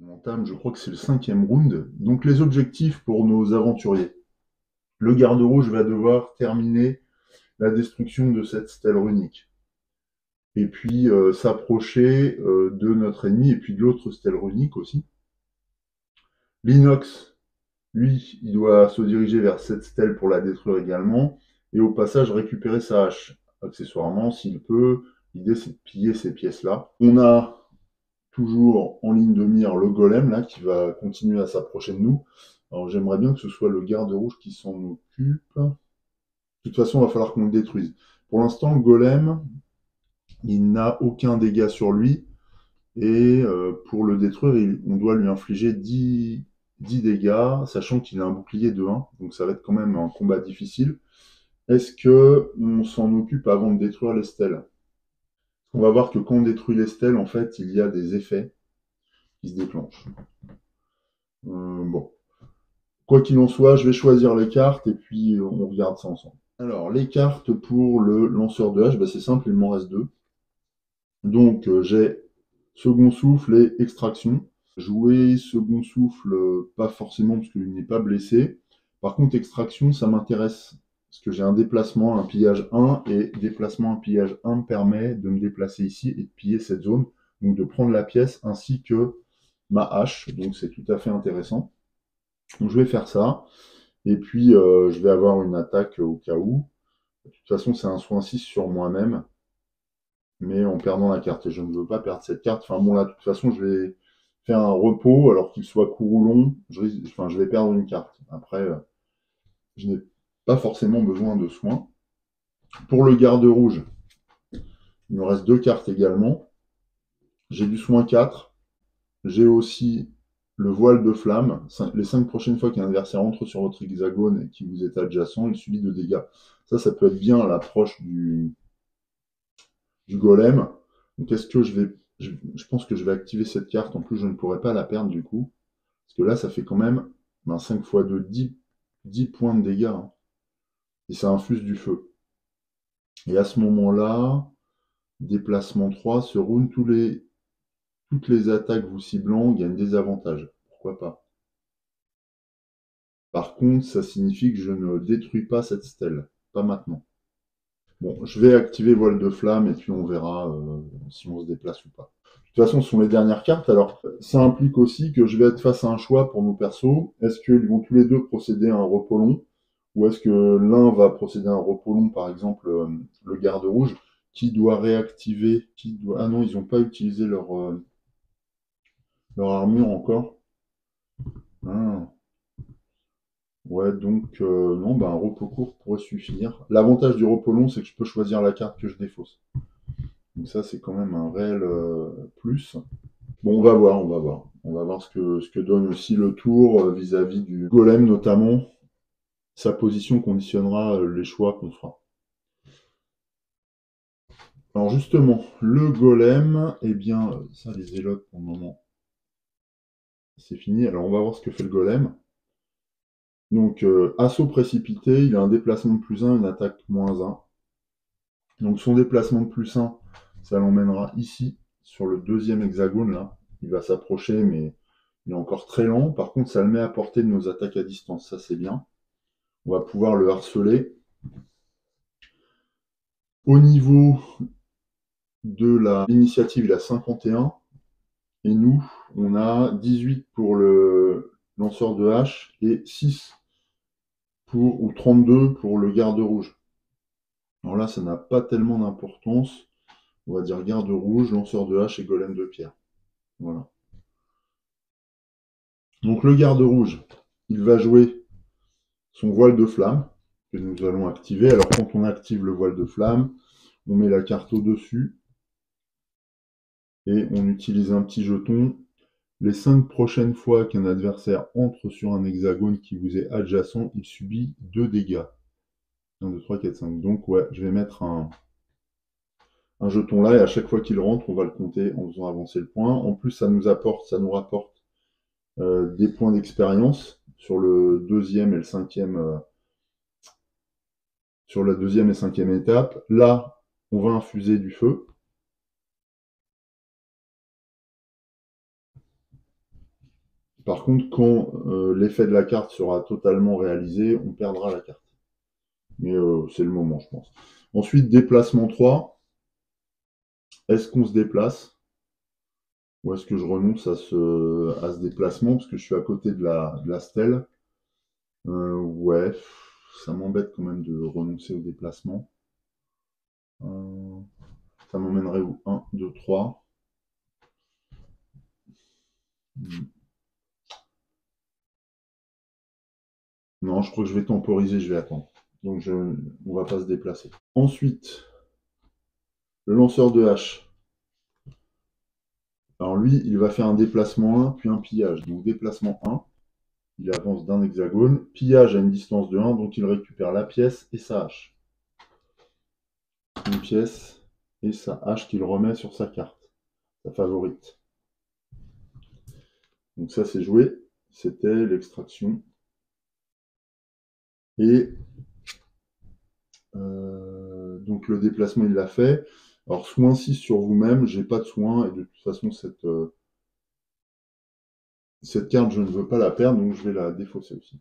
On entame, je crois que c'est le 5e round. Donc les objectifs pour nos aventuriers. Le garde rouge va devoir terminer la destruction de cette stèle runique. Et puis s'approcher de notre ennemi et puis de l'autre stèle runique aussi. L'inox, lui, il doit se diriger vers cette stèle pour la détruire également. Et au passage récupérer sa hache. Accessoirement, s'il peut, l'idée c'est de piller ces pièces-là. On a toujours en ligne de mire le golem là qui va continuer à s'approcher de nous. Alors j'aimerais bien que ce soit le garde rouge qui s'en occupe. De toute façon, il va falloir qu'on le détruise. Pour l'instant, le golem, il n'a aucun dégât sur lui. Et pour le détruire, on doit lui infliger 10 dégâts, sachant qu'il a un bouclier de 1. Donc ça va être quand même un combat difficile. Est-ce que on s'en occupe avant de détruire les stèles? On va voir que quand on détruit les stèles, en fait, il y a des effets qui se déclenchent. Bon. Quoi qu'il en soit, je vais choisir les cartes et puis on regarde ça ensemble. Alors, les cartes pour le lanceur de hache, bah, c'est simple, il m'en reste 2. Donc, j'ai second souffle et extraction. Jouer second souffle, pas forcément parce qu'il n'est pas blessé. Par contre, extraction, ça m'intéresse. Parce que j'ai un déplacement, un pillage 1, et déplacement, un pillage 1 me permet de me déplacer ici et de piller cette zone. Donc de prendre la pièce ainsi que ma hache. Donc c'est tout à fait intéressant. Donc je vais faire ça. Et puis je vais avoir une attaque au cas où. De toute façon, c'est un soin 6 sur moi-même. Mais en perdant la carte. Et je ne veux pas perdre cette carte. Enfin bon, là, de toute façon, je vais faire un repos, alors qu'il soit court ou long. Je vais perdre une carte. Après, je n'ai pas forcément besoin de soins. Pour le garde rouge, il me reste 2 cartes également. J'ai du soin 4. J'ai aussi le voile de flamme. Les 5 prochaines fois qu'un adversaire entre sur votre hexagone et qui vous est adjacent, il subit de dégâts. Ça peut être bien à l'approche du golem. Donc est-ce que je pense que je vais activer cette carte. En plus, je ne pourrais pas la perdre du coup. Parce que là, ça fait quand même 5 x 2, 10 points de dégâts. Hein. Et ça infuse du feu. Et à ce moment-là, déplacement 3, ce round, toutes les attaques vous ciblant gagnent des avantages. Pourquoi pas? Par contre, ça signifie que je ne détruis pas cette stèle. Pas maintenant. Bon, je vais activer voile de flamme et puis on verra si on se déplace ou pas. De toute façon, ce sont les dernières cartes. Alors, ça implique aussi que je vais être face à un choix pour nos persos. Est-ce qu'ils vont tous les deux procéder à un repos long? Ou est-ce que l'un va procéder à un repos long, par exemple le garde rouge, qui doit réactiver, Ah non, ils n'ont pas utilisé leur armure encore. Ah. Ouais, donc non, bah, un repos court pourrait suffire. L'avantage du repos long, c'est que je peux choisir la carte que je défausse. Donc ça, c'est quand même un réel plus. Bon, on va voir, on va voir. On va voir ce que donne aussi le tour vis-à-vis du golem notamment. Sa position conditionnera les choix qu'on fera. Alors justement, le golem, eh bien, ça les élotes pour le moment, c'est fini. Alors on va voir ce que fait le golem. Donc assaut précipité, il a un déplacement de plus 1, une attaque moins 1. Donc son déplacement de plus 1, ça l'emmènera ici, sur le deuxième hexagone là. Il va s'approcher, mais il est encore très lent. Par contre, ça le met à portée de nos attaques à distance, ça c'est bien. On va pouvoir le harceler. Au niveau de l'initiative, il a 51. Et nous, on a 18 pour le lanceur de hache et 6 ou 32 pour le garde rouge. Alors là, ça n'a pas tellement d'importance. On va dire garde rouge, lanceur de hache et golem de pierre. Voilà. Donc le garde rouge, il va jouer son voile de flamme que nous allons activer. Alors quand on active le voile de flamme, on met la carte au-dessus et on utilise un petit jeton. Les 5 prochaines fois qu'un adversaire entre sur un hexagone qui vous est adjacent, il subit 2 dégâts. 1, 2, 3, 4, 5. Donc ouais, je vais mettre un jeton là et à chaque fois qu'il rentre, on va le compter en faisant avancer le point. En plus, ça nous rapporte des points d'expérience sur le deuxième et le cinquième, sur la deuxième et cinquième étape. Là, on va infuser du feu. Par contre, quand l'effet de la carte sera totalement réalisé, on perdra la carte. Mais c'est le moment, je pense. Ensuite, déplacement 3. Est-ce qu'on se déplace? Ou est-ce que je renonce à ce déplacement parce que je suis à côté de la stèle? Ouais, ça m'embête quand même de renoncer au déplacement. Ça m'emmènerait où? 1, 2, 3. Non, je crois que je vais temporiser, je vais attendre. Donc on va pas se déplacer. Ensuite, le lanceur de hache. Alors lui, il va faire un déplacement 1, puis un pillage. Donc déplacement 1, il avance d'un hexagone. Pillage à une distance de 1, donc il récupère la pièce et sa hache. Une pièce et sa hache qu'il remet sur sa carte, sa favorite. Donc ça c'est joué, c'était l'extraction. Et donc le déplacement il l'a fait. Alors soin 6 sur vous-même, j'ai pas de soin et de toute façon cette carte je ne veux pas la perdre donc je vais la défausser aussi.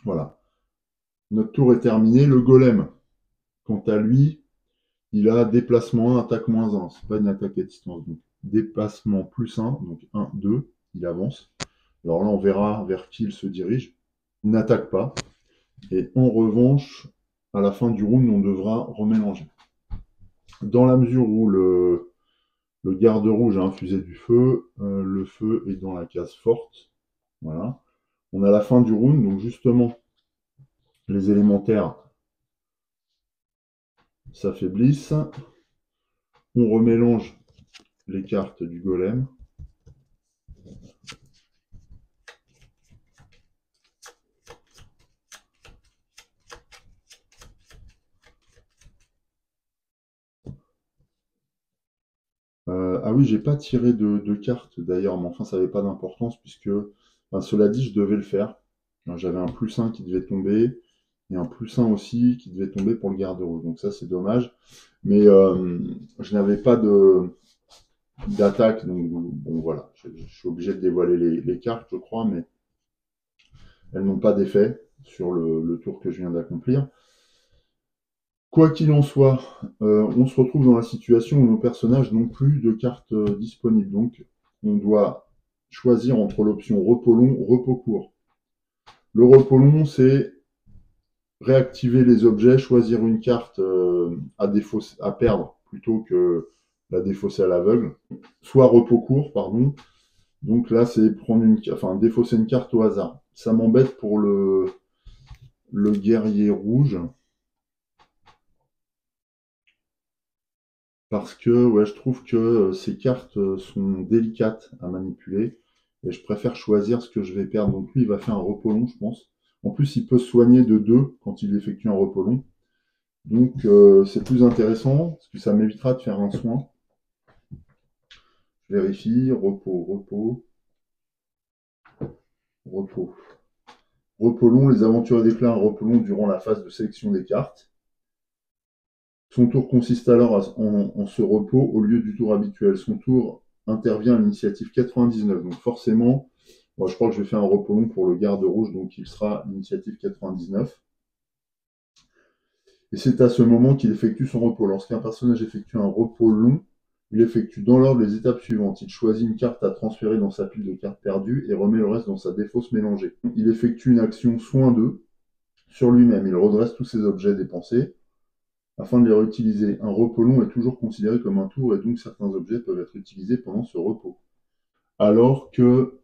Voilà. Notre tour est terminé. Le golem, quant à lui, il a déplacement 1, attaque moins 1. C'est pas une attaque à distance. Donc déplacement plus 1, donc 1, 2, il avance. Alors là on verra vers qui il se dirige. Il n'attaque pas. Et en revanche, à la fin du round, on devra remélanger. Dans la mesure où le garde rouge a infusé du feu, le feu est dans la case forte. Voilà. On a la fin du round, donc justement, les élémentaires s'affaiblissent. On remélange les cartes du golem. Ah oui, j'ai pas tiré de cartes d'ailleurs, mais enfin ça n'avait pas d'importance puisque, cela dit, je devais le faire. J'avais un plus 1 qui devait tomber et un plus 1 aussi qui devait tomber pour le garde rouge. Donc ça c'est dommage. Mais je n'avais pas d'attaque, donc bon voilà, je suis obligé de dévoiler les cartes, je crois, mais elles n'ont pas d'effet sur le tour que je viens d'accomplir. Quoi qu'il en soit, on se retrouve dans la situation où nos personnages n'ont plus de cartes disponibles. Donc, on doit choisir entre l'option repos long ou repos court. Le repos long, c'est réactiver les objets, choisir une carte à perdre plutôt que la défausser à l'aveugle. Soit repos court, pardon. Donc là, c'est défausser une carte au hasard. Ça m'embête pour le guerrier rouge. Parce que ouais, je trouve que ces cartes sont délicates à manipuler et je préfère choisir ce que je vais perdre. Donc lui, il va faire un repos long, je pense. En plus, il peut se soigner de 2 quand il effectue un repos long. Donc c'est plus intéressant parce que ça m'évitera de faire un soin. Je vérifie, repos, repos, repos. Repos long, les aventuriers déclarent un repos long durant la phase de sélection des cartes. Son tour consiste alors en ce repos au lieu du tour habituel. Son tour intervient à l'initiative 99. Donc forcément, moi, je crois que je vais faire un repos long pour le garde rouge, donc il sera l'initiative 99. Et c'est à ce moment qu'il effectue son repos. Lorsqu'un personnage effectue un repos long, il effectue dans l'ordre les étapes suivantes. Il choisit une carte à transférer dans sa pile de cartes perdues et remet le reste dans sa défausse mélangée. Il effectue une action soin 2 sur lui-même. Il redresse tous ses objets dépensés afin de les réutiliser. Un repos long est toujours considéré comme un tour et donc certains objets peuvent être utilisés pendant ce repos. Alors que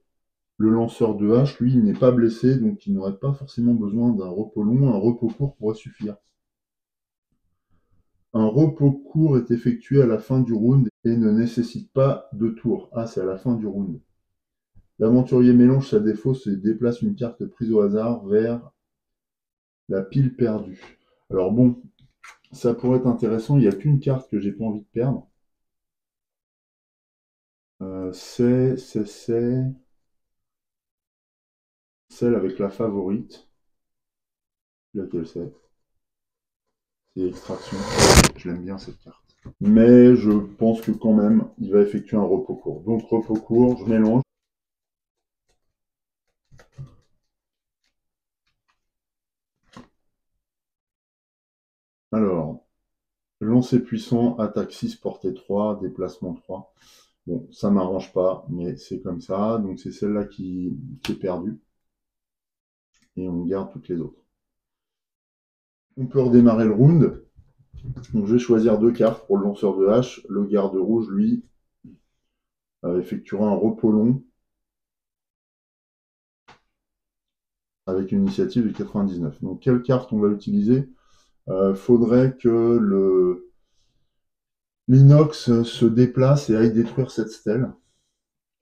le lanceur de hache, lui, il n'est pas blessé, donc il n'aurait pas forcément besoin d'un repos long, un repos court pourrait suffire. Un repos court est effectué à la fin du round et ne nécessite pas de tour. Ah, c'est à la fin du round. L'aventurier mélange sa défausse et déplace une carte prise au hasard vers la pile perdue. Alors bon, ça pourrait être intéressant, il n'y a qu'une carte que j'ai pas envie de perdre. C'est celle avec la favorite. Laquelle c'est? C'est Extraction. Je l'aime bien cette carte. Mais je pense que quand même, il va effectuer un repos court. Donc repos court, je mélange. Alors, lancer puissant, attaque 6, portée 3, déplacement 3. Bon, ça m'arrange pas, mais c'est comme ça. Donc c'est celle-là qui est perdue. Et on garde toutes les autres. On peut redémarrer le round. Donc je vais choisir 2 cartes pour le lanceur de hache. Le garde rouge, lui, effectuera un repos long avec une initiative de 99. Donc quelle carte on va utiliser? Faudrait que l'inox se déplace et aille détruire cette stèle.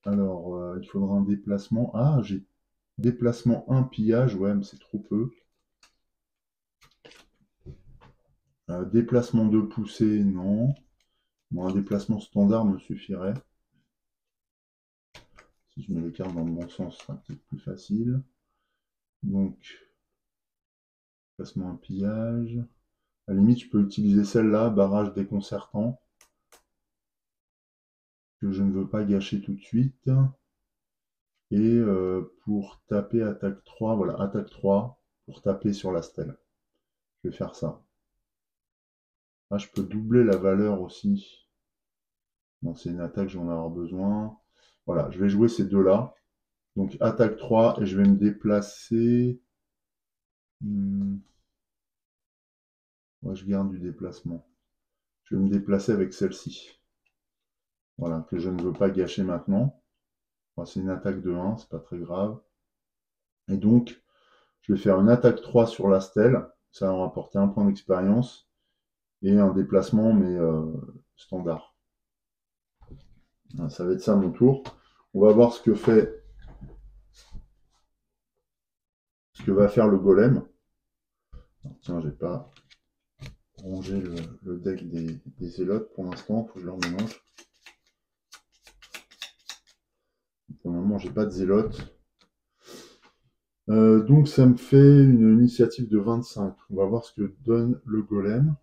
Alors, il faudra un déplacement. Ah, j'ai déplacement 1, pillage. Ouais, mais c'est trop peu. Déplacement 2, poussée, non. Bon, un déplacement standard me suffirait. Si je mets les cartes dans le bon sens, ce sera peut-être plus facile. Donc, déplacement 1, pillage. À la limite, je peux utiliser celle-là, barrage déconcertant, que je ne veux pas gâcher tout de suite. Et pour taper attaque 3, voilà, attaque 3, pour taper sur la stèle. Je vais faire ça. Ah, je peux doubler la valeur aussi. Bon, c'est une attaque, je vais en avoir besoin. Voilà, je vais jouer ces deux-là. Donc attaque 3 et je vais me déplacer. Ouais, je garde du déplacement. Je vais me déplacer avec celle-ci. Voilà, que je ne veux pas gâcher maintenant. Enfin, c'est une attaque de 1, c'est pas très grave. Et donc, je vais faire une attaque 3 sur la stèle. Ça va me rapporter un point d'expérience. Et un déplacement, mais standard. Ça va être ça mon tour. On va voir ce que va faire le golem. Alors, tiens, j'ai pas rangé le deck des zélotes pour l'instant, faut que je leur mélange. Pour le moment, j'ai pas de zélotes. Donc ça me fait une initiative de 25. On va voir ce que donne le golem.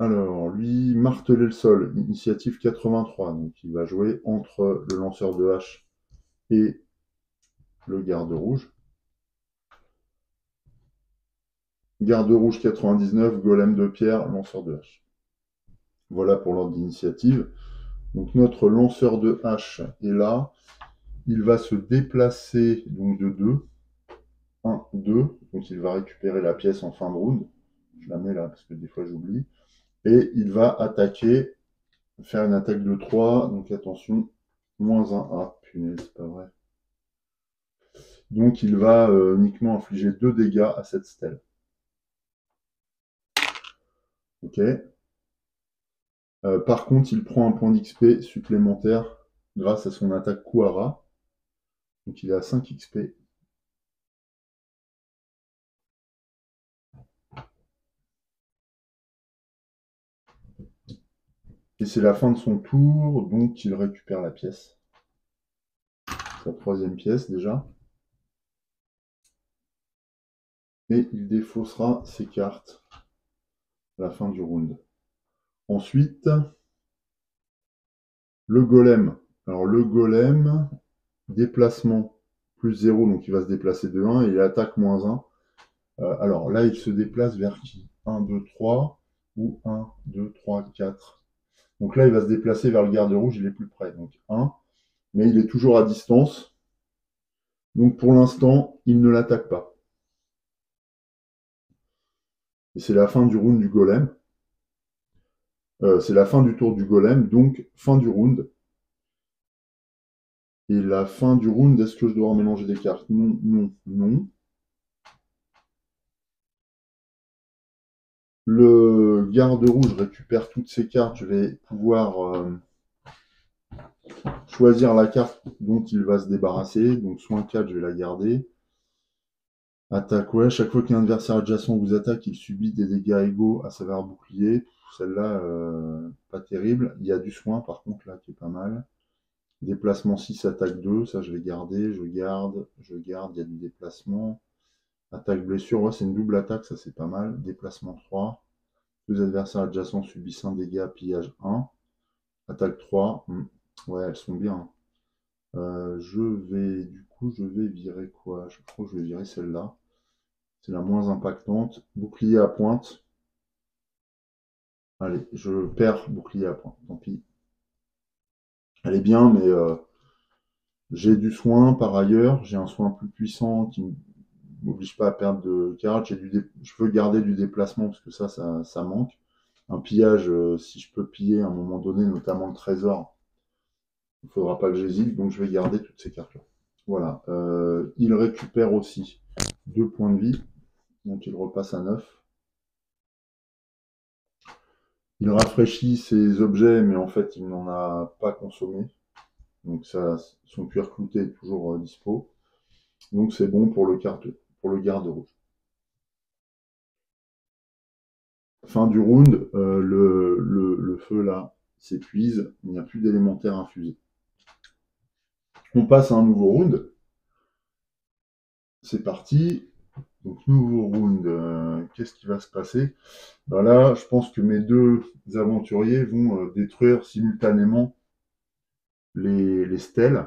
Alors, lui, marteler le sol, initiative 83. Donc il va jouer entre le lanceur de hache et le garde rouge. Garde rouge 99, golem de pierre, lanceur de hache. Voilà pour l'ordre d'initiative. Donc notre lanceur de hache est là. Il va se déplacer donc de 2. 1, 2. Donc il va récupérer la pièce en fin de round. Je la mets là parce que des fois j'oublie. Et il va attaquer, faire une attaque de 3. Donc attention, moins 1. Ah punaise, c'est pas vrai. Donc il va uniquement infliger 2 dégâts à cette stèle. Ok. Par contre, il prend un point d'XP supplémentaire grâce à son attaque Kuara. Donc il est à 5 XP. Et c'est la fin de son tour, donc il récupère la pièce. Sa troisième pièce déjà. Et il défaussera ses cartes à la fin du round. Ensuite, le golem. Alors le golem, déplacement plus 0, donc il va se déplacer de 1 et il attaque moins 1. Alors là, il se déplace vers qui? 1, 2, 3 ou 1, 2, 3, 4. Donc là, il va se déplacer vers le garde rouge, il est plus près. Donc 1, mais il est toujours à distance. Donc pour l'instant, il ne l'attaque pas. Et c'est la fin du round du golem. C'est la fin du tour du golem, donc fin du round. Et la fin du round, est-ce que je dois mélanger des cartes? Non, non, non. Le garde rouge récupère toutes ses cartes. Je vais pouvoir choisir la carte dont il va se débarrasser. Donc soin 4, je vais la garder. Attaque, ouais. Chaque fois qu'un adversaire adjacent vous attaque, il subit des dégâts égaux à sa valeur bouclier. Celle-là, pas terrible. Il y a du soin par contre là qui est pas mal. Déplacement 6, attaque 2, ça je vais garder, je garde, il y a du déplacement. Attaque blessure, ouais, c'est une double attaque, ça c'est pas mal. Déplacement 3. Deux adversaires adjacents subissent un dégât, pillage 1. Attaque 3. Ouais, elles sont bien. Du coup, je vais virer quoi? Je crois que je vais virer celle-là. C'est la moins impactante. Bouclier à pointe. Allez, je perds bouclier à pointe. Tant pis. Elle est bien, mais j'ai du soin par ailleurs. J'ai un soin plus puissant qui m'oblige pas à perdre de cartes. Je veux garder du déplacement parce que ça manque. Un pillage, si je peux piller à un moment donné, notamment le trésor, il ne faudra pas que j'hésite, donc je vais garder toutes ces cartes-là. Voilà. Il récupère aussi 2 points de vie, donc il repasse à 9. Il rafraîchit ses objets, mais en fait, il n'en a pas consommé. Donc ça, son cuir clouté est toujours dispo. Donc c'est bon pour le garde rouge. Fin du round, le feu là s'épuise, il n'y a plus d'élémentaire infusé. On passe à un nouveau round. C'est parti. Donc nouveau round, qu'est-ce qui va se passer? Ben là, je pense que mes deux aventuriers vont détruire simultanément les stèles.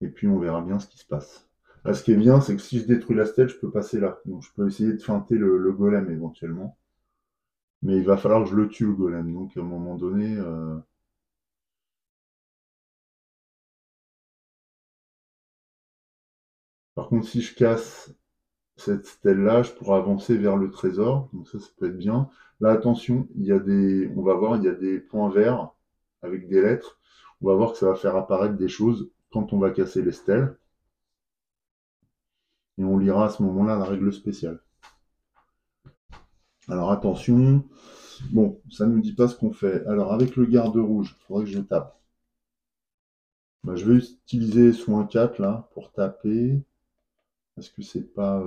Et puis on verra bien ce qui se passe. Là, ce qui est bien, c'est que si je détruis la stèle, je peux passer là. Donc je peux essayer de feinter le golem éventuellement. Mais il va falloir que je le tue le golem. Donc à un moment donné... Par contre, si je casse cette stèle-là, je pourrai avancer vers le trésor. Donc ça peut être bien. Là, attention, on va voir, il y a des points verts avec des lettres. On va voir que ça va faire apparaître des choses quand on va casser les stèles. Et on lira à ce moment-là la règle spéciale. Alors attention, bon, ça ne nous dit pas ce qu'on fait. Alors avec le garde rouge, il faudrait que je tape. Ben, je vais utiliser soin 4 là pour taper. Est-ce que c'est pas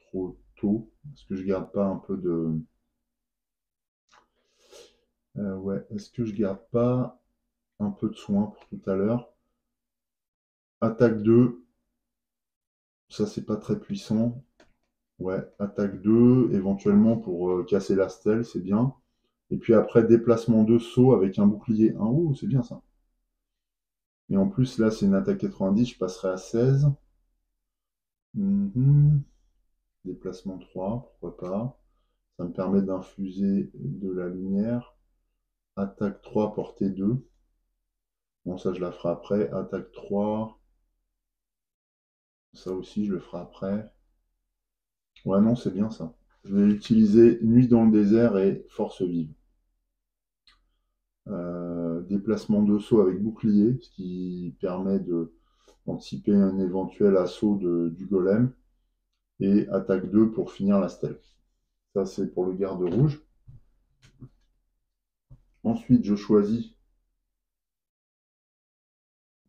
trop tôt? Est-ce que je garde pas un peu de... ouais, est-ce que je garde pas un peu de soin pour tout à l'heure? Attaque 2, ça c'est pas très puissant. Ouais, attaque 2, éventuellement pour casser la stèle, c'est bien. Et puis après, déplacement 2, saut avec un bouclier 1. Ouh, c'est bien ça. Et en plus, là, c'est une attaque 90, je passerai à 16. Mhm. Déplacement 3, pourquoi pas. Ça me permet d'infuser de la lumière. Attaque 3, portée 2. Bon, ça, je la ferai après. Attaque 3. Ça aussi, je le ferai après. Ouais, non, c'est bien ça. Je vais utiliser Nuit dans le désert et Force vive. Déplacement de saut avec bouclier, ce qui permet d'anticiper un éventuel assaut du golem. Et attaque 2 pour finir la stèle. Ça, c'est pour le garde rouge. Ensuite, je choisis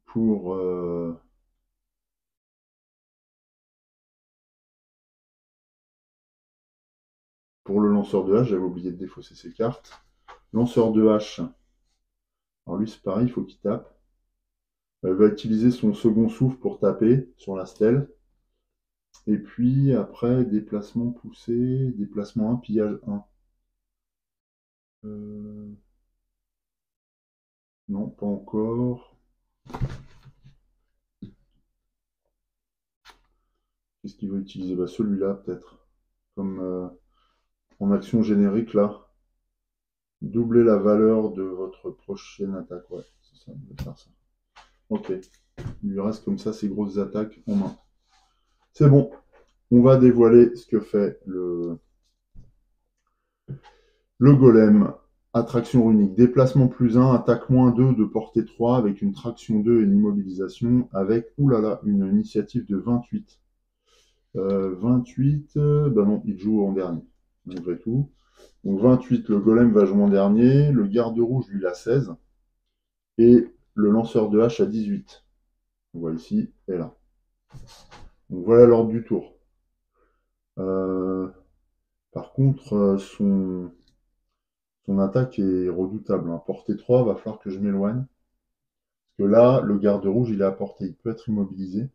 pour, pour le lanceur de hache. J'avais oublié de défausser ses cartes. Lanceur de hache. Alors lui, c'est pareil, il faut qu'il tape. Il va utiliser son second souffle pour taper sur la stèle. Et puis après, déplacement poussé, déplacement 1, pillage 1. Non, pas encore. Qu'est-ce qu'il va utiliser? Bah, celui-là, peut-être. Comme en action générique, là. Doubler la valeur de votre prochaine attaque. Ouais, c'est ça, il va faire ça. Ok. Il lui reste comme ça ses grosses attaques en main. C'est bon. On va dévoiler ce que fait le golem. Attraction unique. Déplacement plus 1, attaque moins 2 de portée 3 avec une traction 2 et une immobilisation avec, oulala, une initiative de 28. 28, bah non, il joue en dernier, malgré tout. Donc 28, le golem va jouer en dernier, le garde rouge, lui, il a 16, et le lanceur de hache a 18. On voit ici et là. Donc voilà l'ordre du tour. Par contre, son attaque est redoutable. Hein. Portée 3, va falloir que je m'éloigne. Parce que là, le garde rouge, il est à portée. Il peut être immobilisé.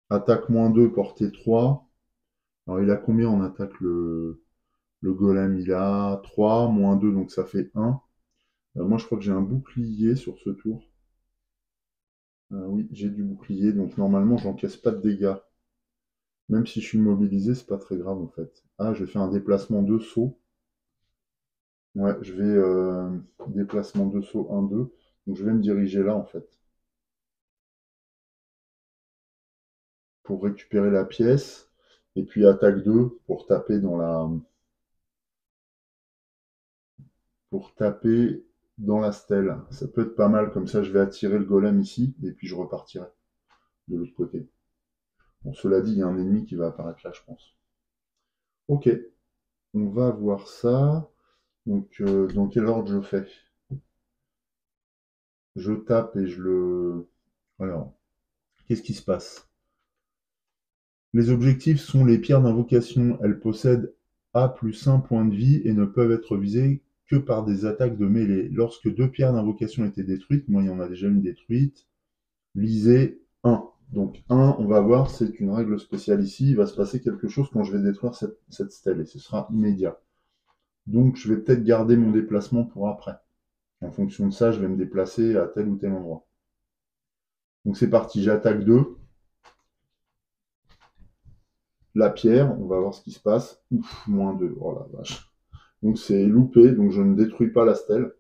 Attaque moins 2, portée 3. Alors, il a combien en attaque le golem? Il a 3, moins 2, donc ça fait 1. Moi, je crois que j'ai un bouclier sur ce tour. Oui, j'ai du bouclier, donc normalement j'encaisse pas de dégâts. Même si je suis mobilisé, c'est pas très grave en fait. Ah, je vais faire un déplacement de saut. Ouais, je vais déplacement de saut 1-2. Donc je vais me diriger là en fait. Pour récupérer la pièce. Et puis attaque 2 pour taper dans la stèle. Ça peut être pas mal, comme ça je vais attirer le golem ici, et puis je repartirai de l'autre côté. Bon, cela dit, il y a un ennemi qui va apparaître là, je pense. Ok, on va voir ça. Donc, dans quel ordre je fais? Je tape et je le... Alors, qu'est-ce qui se passe? Les objectifs sont les pierres d'invocation. Elles possèdent A plus 1 point de vie et ne peuvent être visées que par des attaques de mêlée. Lorsque 2 pierres d'invocation étaient détruites, moi il y en a déjà une détruite, lisez 1. Donc 1, on va voir, c'est une règle spéciale ici. Il va se passer quelque chose quand je vais détruire cette stèle et ce sera immédiat. Donc je vais peut-être garder mon déplacement pour après. En fonction de ça, je vais me déplacer à tel ou tel endroit. Donc c'est parti, j'attaque 2. La pierre, on va voir ce qui se passe. Ouf, moins 2. Oh la vache. Donc c'est loupé, donc je ne détruis pas la stèle.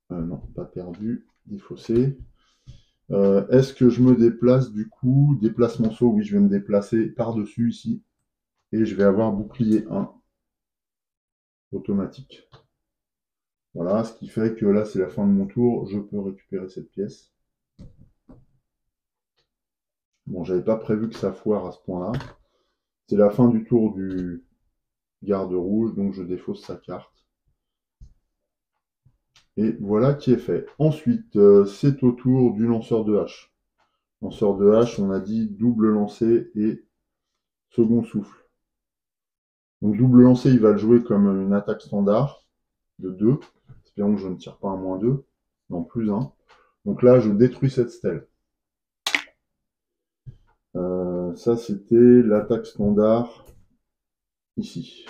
Non, pas perdu, défaussé. Est-ce que je me déplace du coup? Déplacement saut, oui, je vais me déplacer par-dessus ici. Et je vais avoir bouclier 1 automatique. Voilà, ce qui fait que là c'est la fin de mon tour, je peux récupérer cette pièce. Bon, j'avais pas prévu que ça foire à ce point-là. C'est la fin du tour du garde rouge, donc je défausse sa carte. Et voilà qui est fait. Ensuite, c'est au tour du lanceur de hache. Lanceur de hache, on a dit double lancer et second souffle. Donc double lancer, il va le jouer comme une attaque standard de 2. Espérons que je ne tire pas un moins 2. Non, plus 1. Donc là, je détruis cette stèle. Ça, c'était l'attaque standard ici.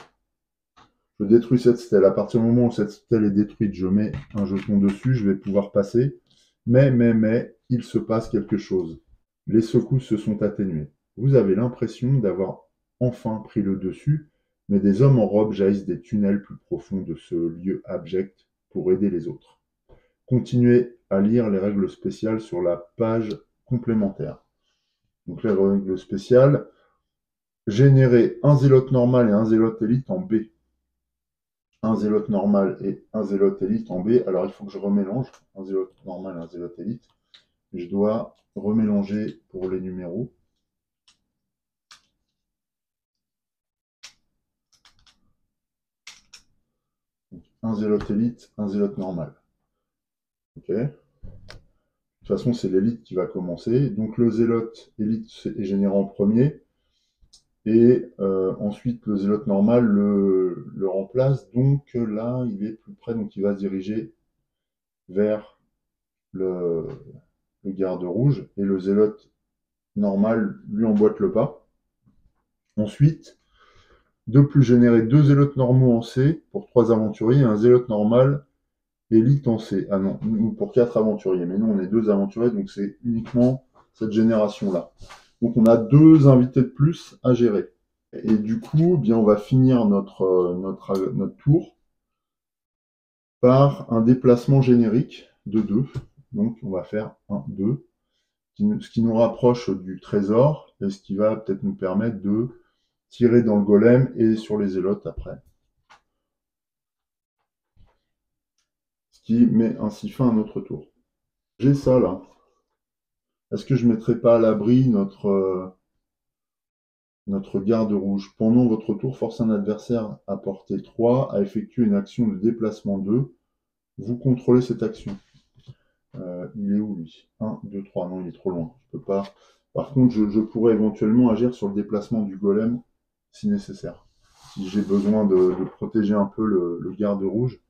Je détruis cette stèle. À partir du moment où cette stèle est détruite, je mets un jeton dessus, je vais pouvoir passer. Mais, il se passe quelque chose. Les secousses se sont atténuées. Vous avez l'impression d'avoir enfin pris le dessus, mais des hommes en robe jaillissent des tunnels plus profonds de ce lieu abject pour aider les autres. Continuez à lire les règles spéciales sur la page complémentaire. Donc les règles spéciales, générer un zélote normal et un zélote élite en B. Un zélote normal et un zélote élite en B. Alors il faut que je remélange un zélote normal et un zélote élite. Je dois remélanger pour les numéros. Donc, un zélote élite, un zélote normal. Ok. De toute façon, c'est l'élite qui va commencer. Donc le zélote élite est généré en premier. Et ensuite, le zélote normal le remplace. Donc là, il est plus près, donc il va se diriger vers le garde rouge. Et le zélote normal lui emboîte le pas. Ensuite, de plus, générer 2 zélotes normaux en C pour 3 aventuriers et un zélote normal élite en C. Ah non, pour 4 aventuriers. Mais nous, on est 2 aventuriers, donc c'est uniquement cette génération-là. Donc on a 2 invités de plus à gérer. Et du coup, eh bien, on va finir notre tour par un déplacement générique de 2. Donc on va faire 1, 2, ce qui nous rapproche du trésor et ce qui va peut-être nous permettre de tirer dans le golem et sur les zélotes après. Ce qui met ainsi fin à notre tour. J'ai ça là. Est-ce que je ne mettrai pas à l'abri notre garde rouge? Pendant votre tour, force un adversaire à portée 3 à effectuer une action de déplacement 2. Vous contrôlez cette action. Il est où lui? 1, 2, 3. Non, il est trop loin. Je peux pas. Par contre, je pourrais éventuellement agir sur le déplacement du golem si nécessaire. Si j'ai besoin de protéger un peu le garde rouge,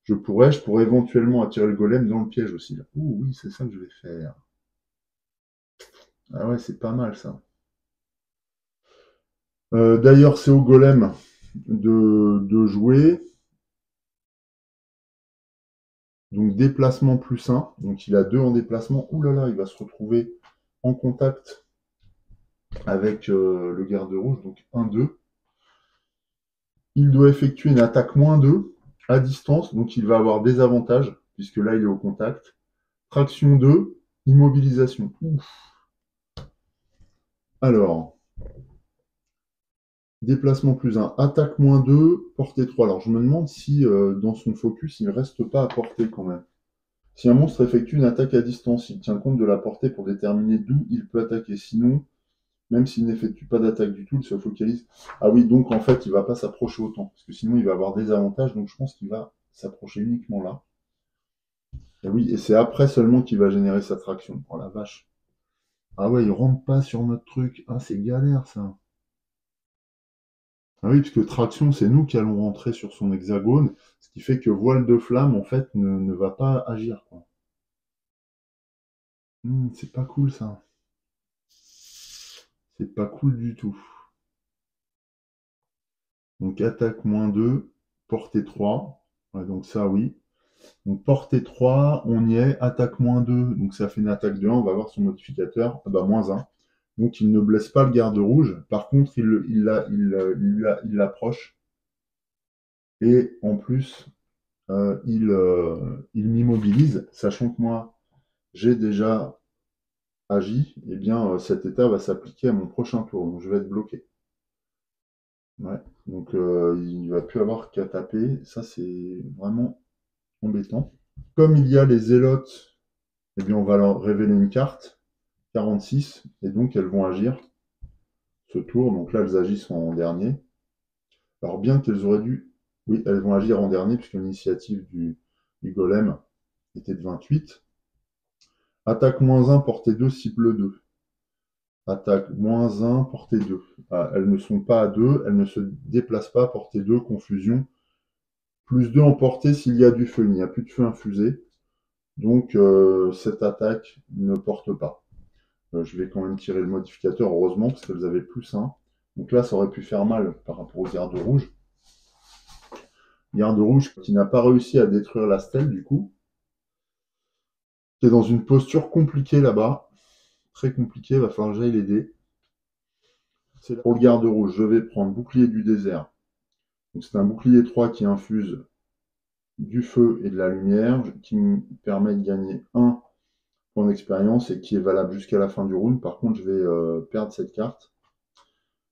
je pourrais éventuellement attirer le golem dans le piège aussi. Là. Ouh, oui, c'est ça que je vais faire. Ah ouais, c'est pas mal ça. D'ailleurs, c'est au golem de jouer. Donc déplacement plus 1. Donc il a 2 en déplacement. Ouh là là, il va se retrouver en contact avec le garde rouge. Donc 1-2. Il doit effectuer une attaque moins 2 à distance. Donc il va avoir des avantages, puisque là il est au contact. Traction 2, immobilisation. Ouf. Alors, déplacement plus 1, attaque moins 2, portée 3. Alors je me demande si dans son focus, il ne reste pas à portée quand même. Si un monstre effectue une attaque à distance, il tient compte de la portée pour déterminer d'où il peut attaquer. Sinon, même s'il n'effectue pas d'attaque du tout, il se focalise. Ah oui, donc en fait, il ne va pas s'approcher autant, parce que sinon il va avoir des avantages, donc je pense qu'il va s'approcher uniquement là. Et oui, et c'est après seulement qu'il va générer sa traction. Oh la vache. Ah ouais, il rentre pas sur notre truc. Ah, c'est galère ça. Ah oui, parce que traction, c'est nous qui allons rentrer sur son hexagone, ce qui fait que voile de flamme, en fait, ne va pas agir, quoi. C'est pas cool ça. C'est pas cool du tout. Donc attaque moins 2, portée 3. Ouais, donc ça, oui. Donc portée 3, on y est. Attaque moins 2, donc ça fait une attaque de 1. On va voir son modificateur. Ah bah, moins 1. Donc il ne blesse pas le garde rouge. Par contre, il l'approche. Et en plus, il m'immobilise, sachant que moi, j'ai déjà agi. Eh bien, cet état va s'appliquer à mon prochain tour. Donc je vais être bloqué. Ouais. Donc il ne va plus avoir qu'à taper. Ça, c'est vraiment embêtant. Comme il y a les zélotes, eh bien, on va leur révéler une carte, 46, et donc elles vont agir ce tour. Donc là, elles agissent en dernier. Alors bien qu'elles auraient dû... Oui, elles vont agir en dernier, puisque l'initiative du golem était de 28. Attaque moins 1, portée 2, cible 2. Attaque moins 1, portée 2. Ah, elles ne sont pas à 2, elles ne se déplacent pas, portée 2, confusion. Plus 2 en portée s'il y a du feu, il n'y a plus de feu infusé. Donc cette attaque ne porte pas. Je vais quand même tirer le modificateur, heureusement, parce qu'elles avaient plus 1. Donc là, ça aurait pu faire mal par rapport aux gardes rouges. Garde rouge qui n'a pas réussi à détruire la stèle, du coup. Qui est dans une posture compliquée là-bas. Très compliquée, il va falloir que j'aille l'aider. Pour le garde rouge, je vais prendre bouclier du désert. C'est un bouclier 3 qui infuse du feu et de la lumière, qui me permet de gagner 1 point d'expérience et qui est valable jusqu'à la fin du round. Par contre, je vais perdre cette carte.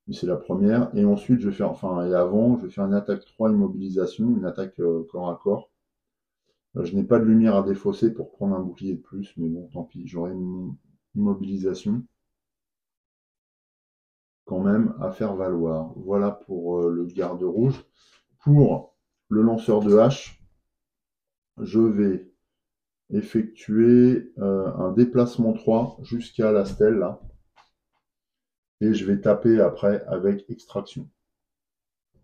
Mais c'est la première. Et ensuite, je vais faire, enfin, et avant, je vais faire une attaque 3 immobilisation, une attaque corps à corps. Je n'ai pas de lumière à défausser pour prendre un bouclier de plus, mais bon, tant pis, j'aurai une immobilisation quand même à faire valoir. Voilà pour le garde rouge. Pour le lanceur de hache, je vais effectuer un déplacement 3 jusqu'à la stèle là. Et je vais taper après avec extraction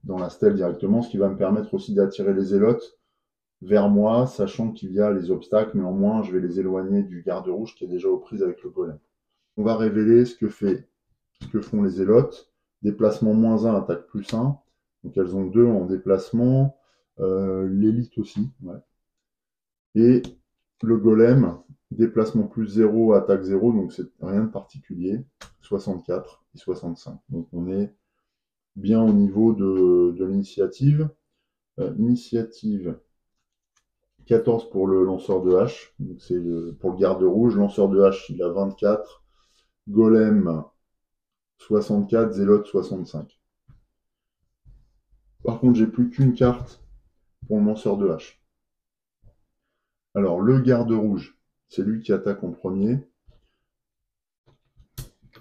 dans la stèle directement, ce qui va me permettre aussi d'attirer les zélotes vers moi, sachant qu'il y a les obstacles, mais au moins je vais les éloigner du garde rouge qui est déjà aux prises avec le golem. On va révéler ce que font les zélotes. Déplacement moins 1, attaque plus 1. Donc elles ont 2 en déplacement. L'élite aussi. Ouais. Et le golem, déplacement plus 0, attaque 0, donc c'est rien de particulier. 64 et 65. Donc on est bien au niveau de l'initiative. Initiative 14 pour le lanceur de hache. C'est pour le garde rouge. Lanceur de hache, il a 24. Golem 64, Zélote 65. Par contre, j'ai plus qu'une carte pour le lanceur de hache. Alors, le garde rouge, c'est lui qui attaque en premier.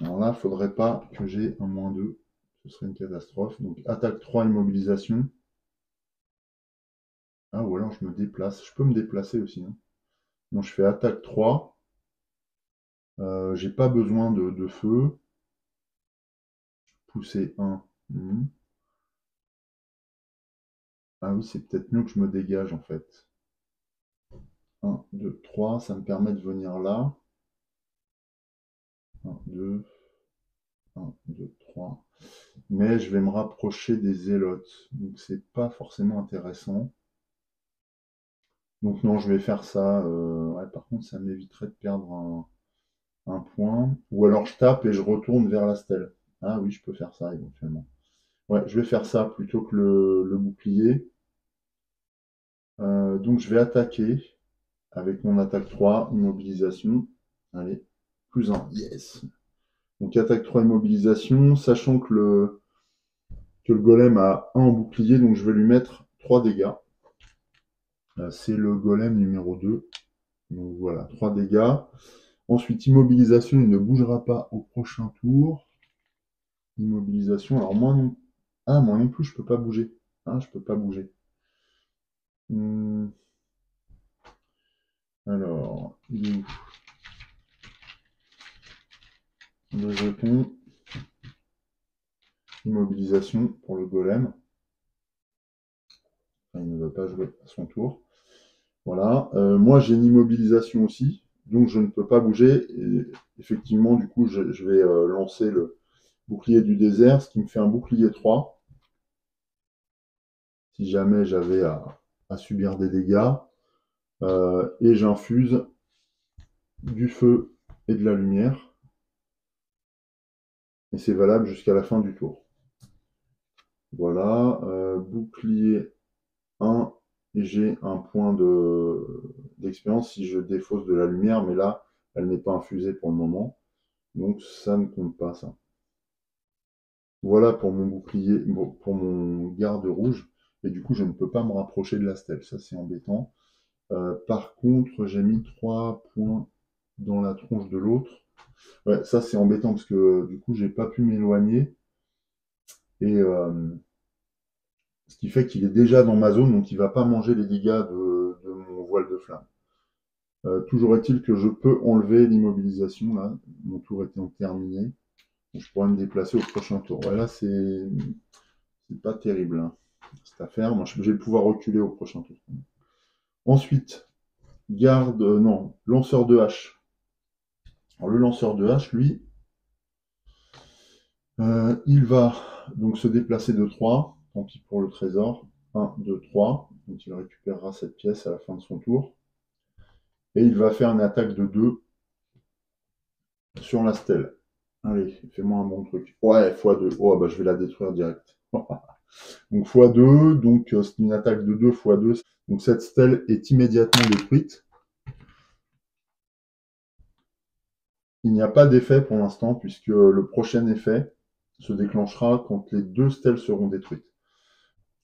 Alors là, il ne faudrait pas que j'ai un -2. Ce serait une catastrophe. Donc, attaque 3, immobilisation. Ah, ou alors je me déplace. Je peux me déplacer aussi. Hein. Donc, je fais attaque 3. J'ai pas besoin de feu. Pousser 1. Ah oui, c'est peut-être mieux que je me dégage en fait. 1, 2, 3, ça me permet de venir là. 1, 2, 1, 2, 3. Mais je vais me rapprocher des zélotes. Donc c'est pas forcément intéressant. Donc non, je vais faire ça. Ouais, par contre, ça m'éviterait de perdre un point. Ou alors je tape et je retourne vers la stèle. Ah oui, je peux faire ça éventuellement. Ouais, je vais faire ça plutôt que le bouclier. Donc je vais attaquer avec mon attaque 3, immobilisation. Allez, plus 1, yes. Donc attaque 3, immobilisation, sachant que le golem a 1 en bouclier, donc je vais lui mettre 3 dégâts. C'est le golem numéro 2. Donc voilà, 3 dégâts. Ensuite, immobilisation, il ne bougera pas au prochain tour. Immobilisation, alors moi non. Ah, moi non plus, je peux pas bouger. Ah, je peux pas bouger. Alors, il est où le jeton. Immobilisation pour le golem. Enfin, il ne va pas jouer à son tour. Voilà. Moi, j'ai une immobilisation aussi, donc je ne peux pas bouger. Et effectivement, du coup, je vais lancer le bouclier du désert, ce qui me fait un bouclier 3. Si jamais j'avais à subir des dégâts. Et j'infuse du feu et de la lumière. Et c'est valable jusqu'à la fin du tour. Voilà. Bouclier 1. Et j'ai un point d'expérience si je défausse de la lumière, mais là, elle n'est pas infusée pour le moment. Donc ça ne compte pas, ça. Voilà pour mon bouclier, pour mon garde rouge. Et du coup, je ne peux pas me rapprocher de la stèle. Ça, c'est embêtant. Par contre, j'ai mis 3 points dans la tronche de l'autre. Ouais, ça, c'est embêtant parce que du coup, j'ai pas pu m'éloigner. Et ce qui fait qu'il est déjà dans ma zone, donc il va pas manger les dégâts de mon voile de flamme. Toujours est-il que je peux enlever l'immobilisation, là. Mon tour étant terminé. Donc, je pourrais me déplacer au prochain tour. Voilà, c'est pas terrible, hein, cette affaire. Moi, je vais pouvoir reculer au prochain tour. Ensuite, garde, non, lanceur de hache. Alors, le lanceur de hache, lui, il va donc se déplacer de 3. Tant pis pour le trésor. 1, 2, 3. Donc, il récupérera cette pièce à la fin de son tour. Et il va faire une attaque de 2 sur la stèle. Allez, fais-moi un bon truc. Ouais, x2. Oh, bah je vais la détruire direct. Donc x2, donc c'est une attaque de 2 x2. Donc cette stèle est immédiatement détruite. Il n'y a pas d'effet pour l'instant, puisque le prochain effet se déclenchera quand les 2 stèles seront détruites.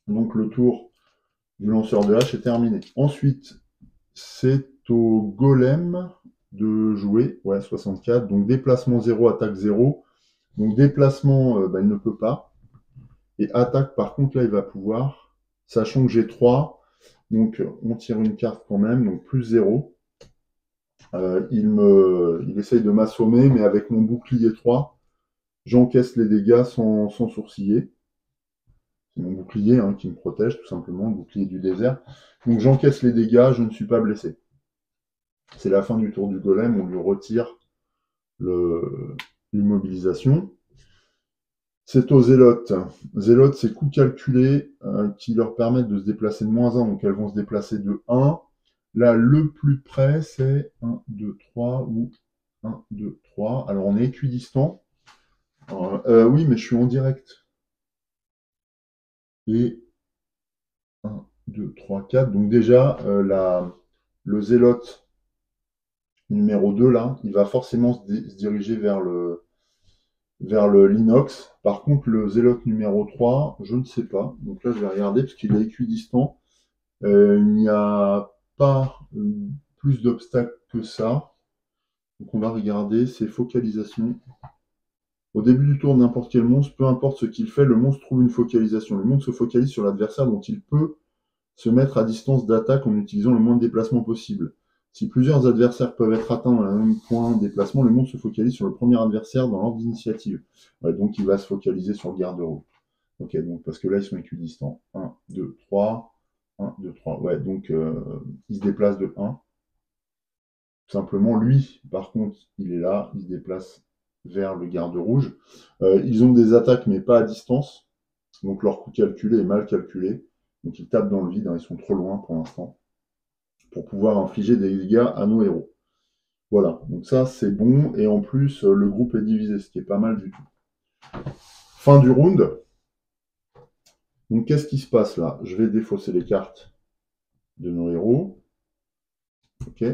Donc le tour du lanceur de hache est terminé. Ensuite, c'est au golem de jouer. Ouais, 64. Donc déplacement 0, attaque 0. Donc déplacement, il ne peut pas. Et attaque, par contre, là, il va pouvoir. Sachant que j'ai 3. Donc on tire une carte quand même. Donc plus 0. Il essaye de m'assommer, mais avec mon bouclier 3, j'encaisse les dégâts sans sourciller. C'est mon bouclier hein, qui me protège, tout simplement, le bouclier du désert. Donc j'encaisse les dégâts, je ne suis pas blessé. C'est la fin du tour du golem, on lui retire l'immobilisation. C'est aux zélotes. Zélotes, c'est coups calculés qui leur permettent de se déplacer de -1, donc elles vont se déplacer de 1. Là, le plus près, c'est 1, 2, 3 ou 1, 2, 3. Alors, on est équidistant. Oui, mais je suis en direct. Et 1, 2, 3, 4. Donc déjà, le zélote numéro 2, là, il va forcément se diriger vers l'inox. Par contre, le zélote numéro 3, je ne sais pas. Donc là, je vais regarder parce qu'il est équidistant. Il n'y a pas plus d'obstacles que ça. Donc on va regarder ses focalisations. Au début du tour de n'importe quel monstre, peu importe ce qu'il fait, le monstre trouve une focalisation. Le monstre se focalise sur l'adversaire dont il peut se mettre à distance d'attaque en utilisant le moins de déplacement possible. Si plusieurs adversaires peuvent être atteints dans le même point de déplacement, le monstre se focalise sur le premier adversaire dans l'ordre d'initiative. Ouais, donc il va se focaliser sur le garde-rouge. Ok, donc parce que là ils sont équidistants. 1, 2, 3. 1, 2, 3. Ouais, donc il se déplace de 1. Tout simplement, lui, par contre, il est là, il se déplace vers le garde rouge. Ils ont des attaques, mais pas à distance. Donc leur coup calculé est mal calculé. Donc ils tapent dans le vide, hein, ils sont trop loin pour l'instant. pour pouvoir infliger des dégâts à nos héros. Voilà, donc ça c'est bon, et en plus le groupe est divisé, ce qui est pas mal du tout. Fin du round. Donc qu'est-ce qui se passe là? Je vais défausser les cartes de nos héros. Ok.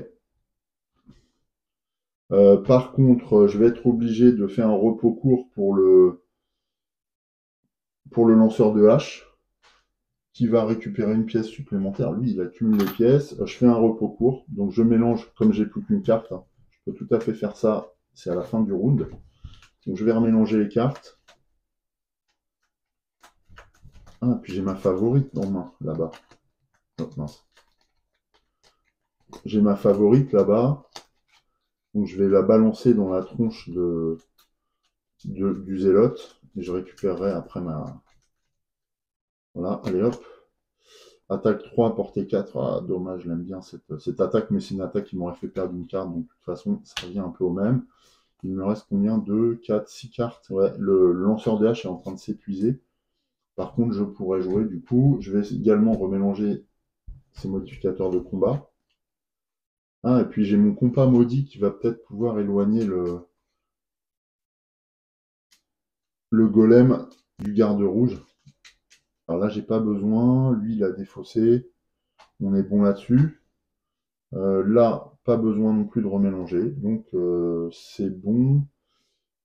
Par contre, je vais être obligé de faire un repos court pour le lanceur de hache, qui va récupérer une pièce supplémentaire. Lui, il accumule les pièces. Je fais un repos court, donc je mélange, comme j'ai plus qu'une carte, hein, je peux tout à fait faire ça, c'est à la fin du round. Donc je vais remélanger les cartes. Ah, puis j'ai ma favorite en main, là-bas. Oh, mince. J'ai ma favorite là-bas. Donc je vais la balancer dans la tronche du zélote. Et je récupérerai après ma... Voilà, allez hop. Attaque 3, portée 4. Ah, dommage, je l'aime bien cette attaque, mais c'est une attaque qui m'aurait fait perdre une carte. Donc de toute façon, ça revient un peu au même. Il me reste combien? 2, 4, 6 cartes. Ouais, le lanceur de hache est en train de s'épuiser. Par contre, je pourrais jouer du coup. Je vais également remélanger ces modificateurs de combat. Ah, et puis j'ai mon compas maudit qui va peut-être pouvoir éloigner le golem du garde rouge. Alors là, j'ai pas besoin. Lui, il a défaussé. On est bon là-dessus. Là, pas besoin non plus de remélanger. Donc, c'est bon.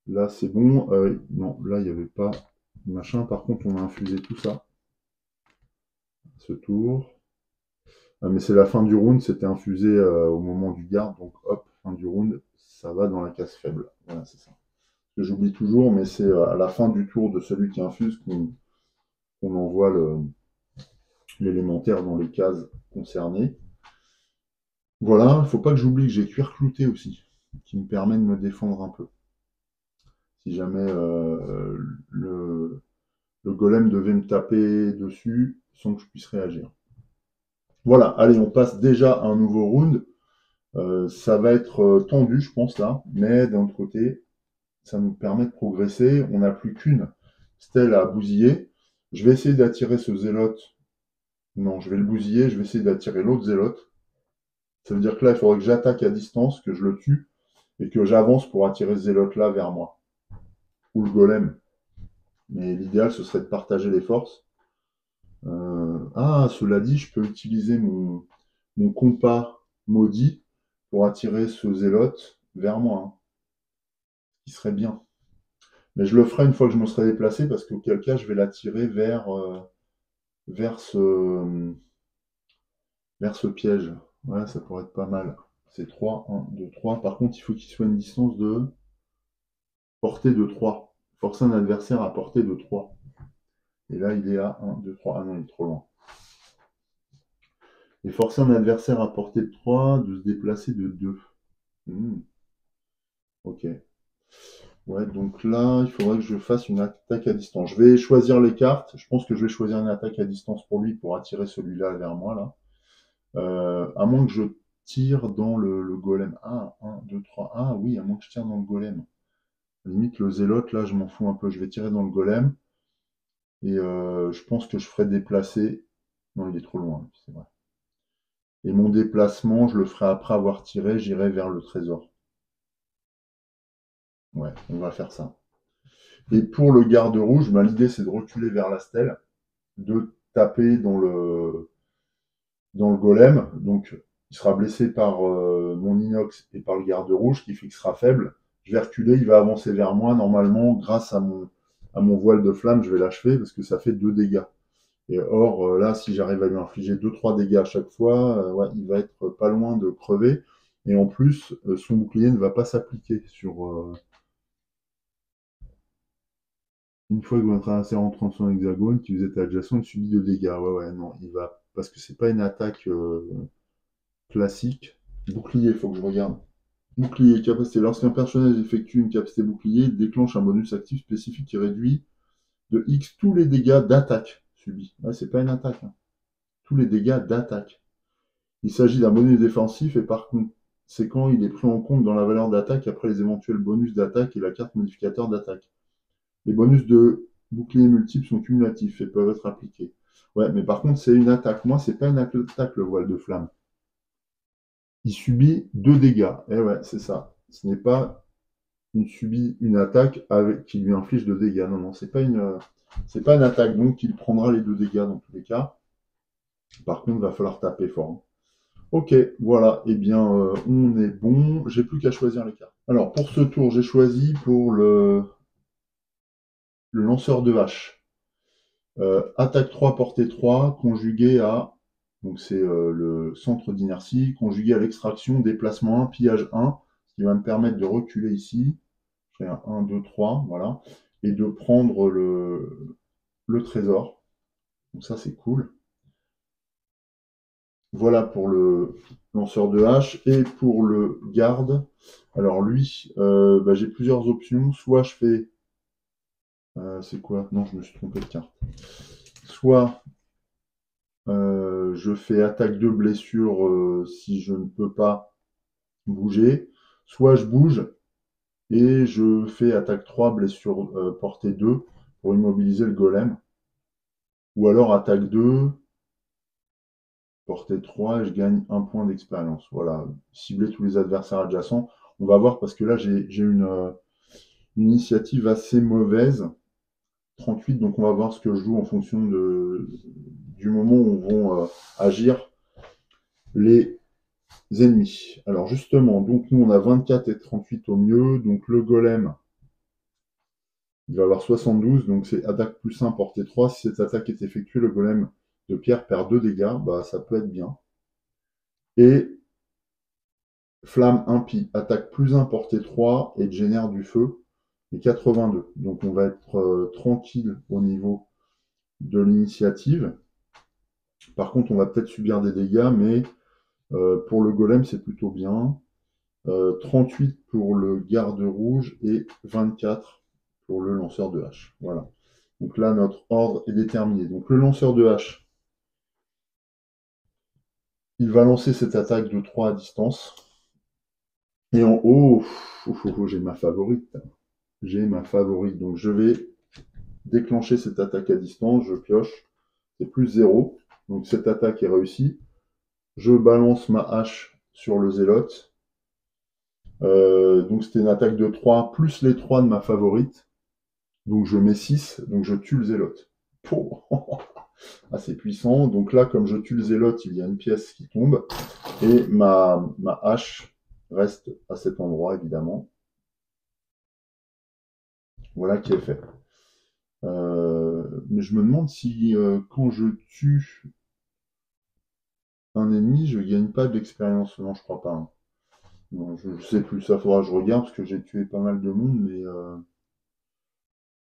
Là, c'est bon. Non, là, il n'y avait pas machin. Par contre, on a infusé tout ça. Ce tour. Ah, mais c'est la fin du round. C'était infusé au moment du garde. Donc, hop, fin du round. Ça va dans la case faible. Voilà, c'est ça. J'oublie toujours, mais c'est à la fin du tour de celui qui infuse qu'on envoie l'élémentaire dans les cases concernées. Voilà, il ne faut pas que j'oublie que j'ai cuir clouté aussi, qui me permet de me défendre un peu. Si jamais le golem devait me taper dessus sans que je puisse réagir. Voilà, allez, on passe déjà à un nouveau round. Ça va être tendu, je pense, là, mais d'un autre côté, ça nous permet de progresser. On n'a plus qu'une stèle à bousiller. Je vais essayer d'attirer ce zélote. Non, je vais le bousiller, je vais essayer d'attirer l'autre zélote. Ça veut dire que là, il faudrait que j'attaque à distance, que je le tue, et que j'avance pour attirer ce zélote-là vers moi. Ou le golem. Mais l'idéal, ce serait de partager les forces. Ah, cela dit, je peux utiliser mon compas maudit pour attirer ce zélote vers moi, hein, qui serait bien. Mais je le ferai une fois que je me serai déplacé, parce qu'auquel cas, je vais l'attirer vers ce piège. Ouais, ça pourrait être pas mal. C'est 3, 1, 2, 3. Par contre, il faut qu'il soit une distance de portée de 3. Forcer un adversaire à portée de 3. Et là, il est à 1, 2, 3. Ah non, il est trop loin. Et forcer un adversaire à portée de 3 de se déplacer de 2. Ok. Ouais, donc là, il faudrait que je fasse une attaque à distance. Je vais choisir les cartes. Je pense que je vais choisir une attaque à distance pour lui, pour attirer celui-là vers moi, là. À moins que je tire dans le golem. Ah, 1, 2, 3. Ah oui, à moins que je tire dans le golem. Limite, le zélote, là, je m'en fous un peu. Je vais tirer dans le golem. Et je pense que je ferai déplacer. Non, il est trop loin, c'est vrai. Et mon déplacement, je le ferai après avoir tiré. J'irai vers le trésor. Ouais, on va faire ça. Et pour le garde rouge, bah, l'idée, c'est de reculer vers la stèle, de taper dans le golem. Donc, il sera blessé par mon inox et par le garde rouge, qui fait qu'il sera faible. Je vais reculer, il va avancer vers moi. Normalement, grâce à mon voile de flamme, je vais l'achever parce que ça fait 2 dégâts. Et or, là, si j'arrive à lui infliger 2-3 dégâts à chaque fois, ouais, il va être pas loin de crever. Et en plus, son bouclier ne va pas s'appliquer sur... Une fois que votre adversaire rentre en son hexagone, qui vous est adjacent, il subit 2 dégâts. Ouais, ouais, non, il va... Parce que c'est pas une attaque classique. Bouclier, il faut que je regarde. Bouclier, capacité. Lorsqu'un personnage effectue une capacité bouclier, il déclenche un bonus actif spécifique qui réduit de X tous les dégâts d'attaque subis. Ouais, c'est pas une attaque, hein. Tous les dégâts d'attaque. Il s'agit d'un bonus défensif et par conséquent, il est pris en compte dans la valeur d'attaque après les éventuels bonus d'attaque et la carte modificateur d'attaque. Les bonus de bouclier multiples sont cumulatifs et peuvent être appliqués. Ouais, mais par contre, c'est une attaque. Moi, c'est pas une attaque, le voile de flamme. il subit 2 dégâts. Eh ouais, c'est ça. Ce n'est pas une attaque qui lui inflige 2 dégâts. Non, non, c'est pas une attaque, donc il prendra les 2 dégâts dans tous les cas. Par contre, il va falloir taper fort, hein. Ok, voilà, eh bien, on est bon. J'ai plus qu'à choisir les cartes. Alors, pour ce tour, j'ai choisi pour le lanceur de hache. Attaque 3, portée 3, conjugué à... Donc c'est le centre d'inertie, conjugué à l'extraction, déplacement 1, pillage 1, ce qui va me permettre de reculer ici. Je fais un 1, 2, 3, voilà. Et de prendre le trésor. Donc ça, c'est cool. Voilà pour le lanceur de hache. Et pour le garde, alors lui, bah, j'ai plusieurs options. Soit je fais... c'est quoi? Non, je me suis trompé de carte. Soit je fais attaque de blessure si je ne peux pas bouger. Soit je bouge et je fais attaque 3, blessure portée 2 pour immobiliser le golem. Ou alors attaque 2, portée 3 et je gagne 1 point d'expérience. Voilà, cibler tous les adversaires adjacents. On va voir parce que là j'ai une initiative assez mauvaise. 38, donc on va voir ce que je joue en fonction du moment où vont agir les ennemis. Alors justement, donc nous on a 24 et 38 au mieux, donc le golem, il va avoir 72, donc c'est attaque plus 1, portée 3. Si cette attaque est effectuée, le golem de pierre perd 2 dégâts, bah ça peut être bien. Et flamme impie, attaque plus 1, portée 3 et génère du feu, et 82. Donc on va être tranquille au niveau de l'initiative. Par contre, on va peut-être subir des dégâts, mais pour le golem, c'est plutôt bien. 38 pour le garde rouge et 24 pour le lanceur de hache. Voilà. Donc là, notre ordre est déterminé. Donc le lanceur de hache, il va lancer cette attaque de 3 à distance. Et en haut, j'ai ma favorite. J'ai ma favorite. Donc je vais déclencher cette attaque à distance. Je pioche. C'est plus 0. Donc cette attaque est réussie. Je balance ma hache sur le zélote. Donc c'était une attaque de 3 plus les 3 de ma favorite. Donc je mets 6, donc je tue le zélote. Assez puissant. Donc là, comme je tue le zélote, il y a une pièce qui tombe. Et ma hache reste à cet endroit, évidemment. Voilà qui est fait. Mais je me demande si quand je tue un ennemi, je gagne pas d'expérience. Non, je crois pas, hein. Non, je sais plus, ça faudra que je regarde parce que j'ai tué pas mal de monde, mais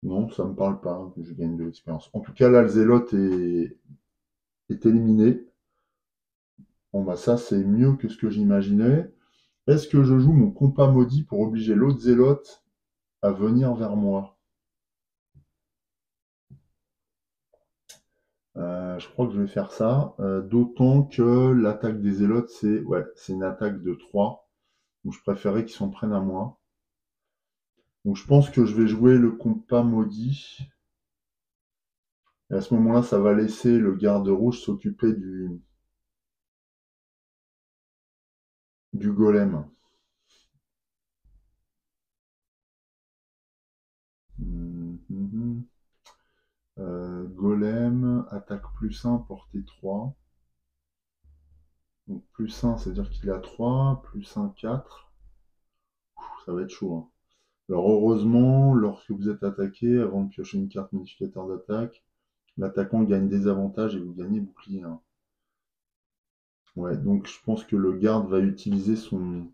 non, ça me parle pas que je gagne de l'expérience. En tout cas, là, le zélote est éliminé. Bon, bah ça, c'est mieux que ce que j'imaginais. Est-ce que je joue mon compas maudit pour obliger l'autre zélote à venir vers moi? Je crois que je vais faire ça. D'autant que l'attaque des zélotes, c'est une attaque de 3. Donc je préférais qu'ils s'en prennent à moi. Donc je pense que je vais jouer le compas maudit. Et à ce moment-là, ça va laisser le garde rouge s'occuper du golem. Mhm. Golem, attaque plus 1, portée 3. Donc plus 1, c'est-à-dire qu'il est à 3, plus 1, 4. Ça va être chaud, hein. Alors heureusement, lorsque vous êtes attaqué, avant de piocher une carte modificateur d'attaque, l'attaquant gagne des avantages et vous gagnez bouclier 1. Ouais, donc je pense que le garde va utiliser son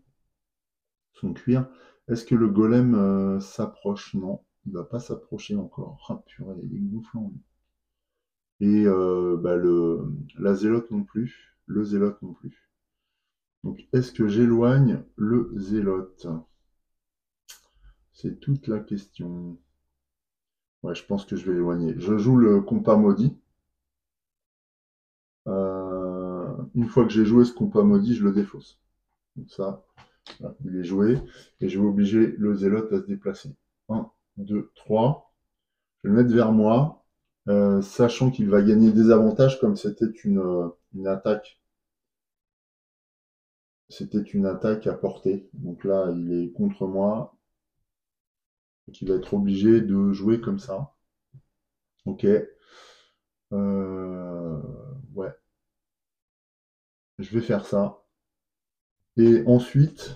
cuir. Est-ce que le golem s'approche? Non, il va pas s'approcher encore. Ah purée, il est gonflant, lui. Et bah, la zélote non plus. Le zélote non plus. Donc est-ce que j'éloigne le zélote? C'est toute la question. Ouais, je pense que je vais l'éloigner. Je joue le compas maudit. Une fois que j'ai joué ce compas maudit, je le défausse. Donc ça, voilà, il est joué. Et je vais obliger le zélote à se déplacer. 1, 2, 3. Je vais le mettre vers moi, sachant qu'il va gagner des avantages comme c'était une attaque c'était une attaque à portée. Donc là, il est contre moi. Donc il va être obligé de jouer comme ça. Ok. Ouais, je vais faire ça. Et ensuite,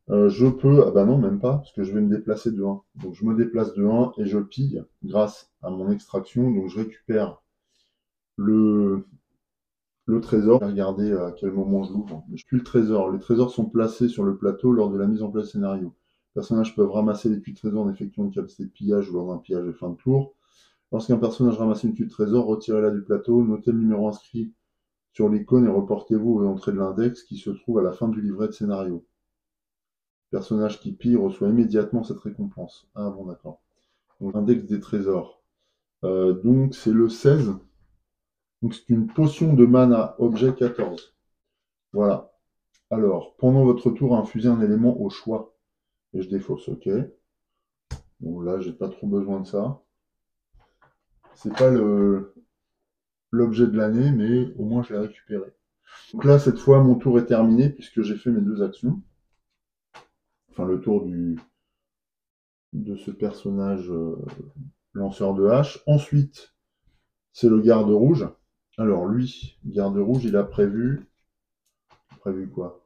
je peux... Ah bah non, même pas, parce que je vais me déplacer de 1. Donc je me déplace de 1 et je pille grâce à mon extraction. Donc je récupère le, le trésor. Je vais regarder à quel moment je l'ouvre. Je puis le trésor. Les trésors sont placés sur le plateau lors de la mise en place du scénario. Les personnages peuvent ramasser les puits de trésor en effectuant une capacité de pillage ou lors d'un pillage de fin de tour. Lorsqu'un personnage ramasse une puits de trésor, retirez-la du plateau, notez le numéro inscrit sur l'icône et reportez-vous aux entrées de l'index qui se trouve à la fin du livret de scénario. Le personnage qui pille reçoit immédiatement cette récompense. Ah bon, d'accord. Donc, index des trésors. Donc, c'est le 16. Donc, c'est une potion de mana, objet 14. Voilà. Alors, pendant votre tour, infusez un élément au choix. Et je défausse, ok. Bon, là, j'ai pas trop besoin de ça. C'est pas l'objet de l'année, mais au moins, je l'ai récupéré. Donc là, cette fois, mon tour est terminé puisque j'ai fait mes 2 actions. Enfin, le tour de ce personnage lanceur de hache. Ensuite, c'est le garde rouge. Alors lui, garde rouge, il a prévu quoi?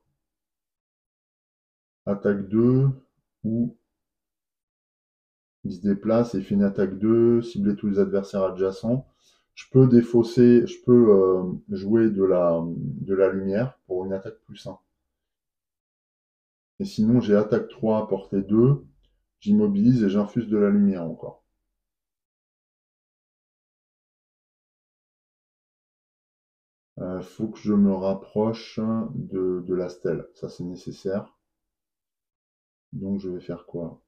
Attaque 2, où il se déplace et fait une attaque 2, cibler tous les adversaires adjacents. Je peux défausser, je peux jouer de la lumière pour une attaque plus 1. Et sinon, j'ai attaque 3, portée 2, j'immobilise et j'infuse de la lumière encore. Faut que je me rapproche de la stèle. Ça, c'est nécessaire. Donc, je vais faire quoi?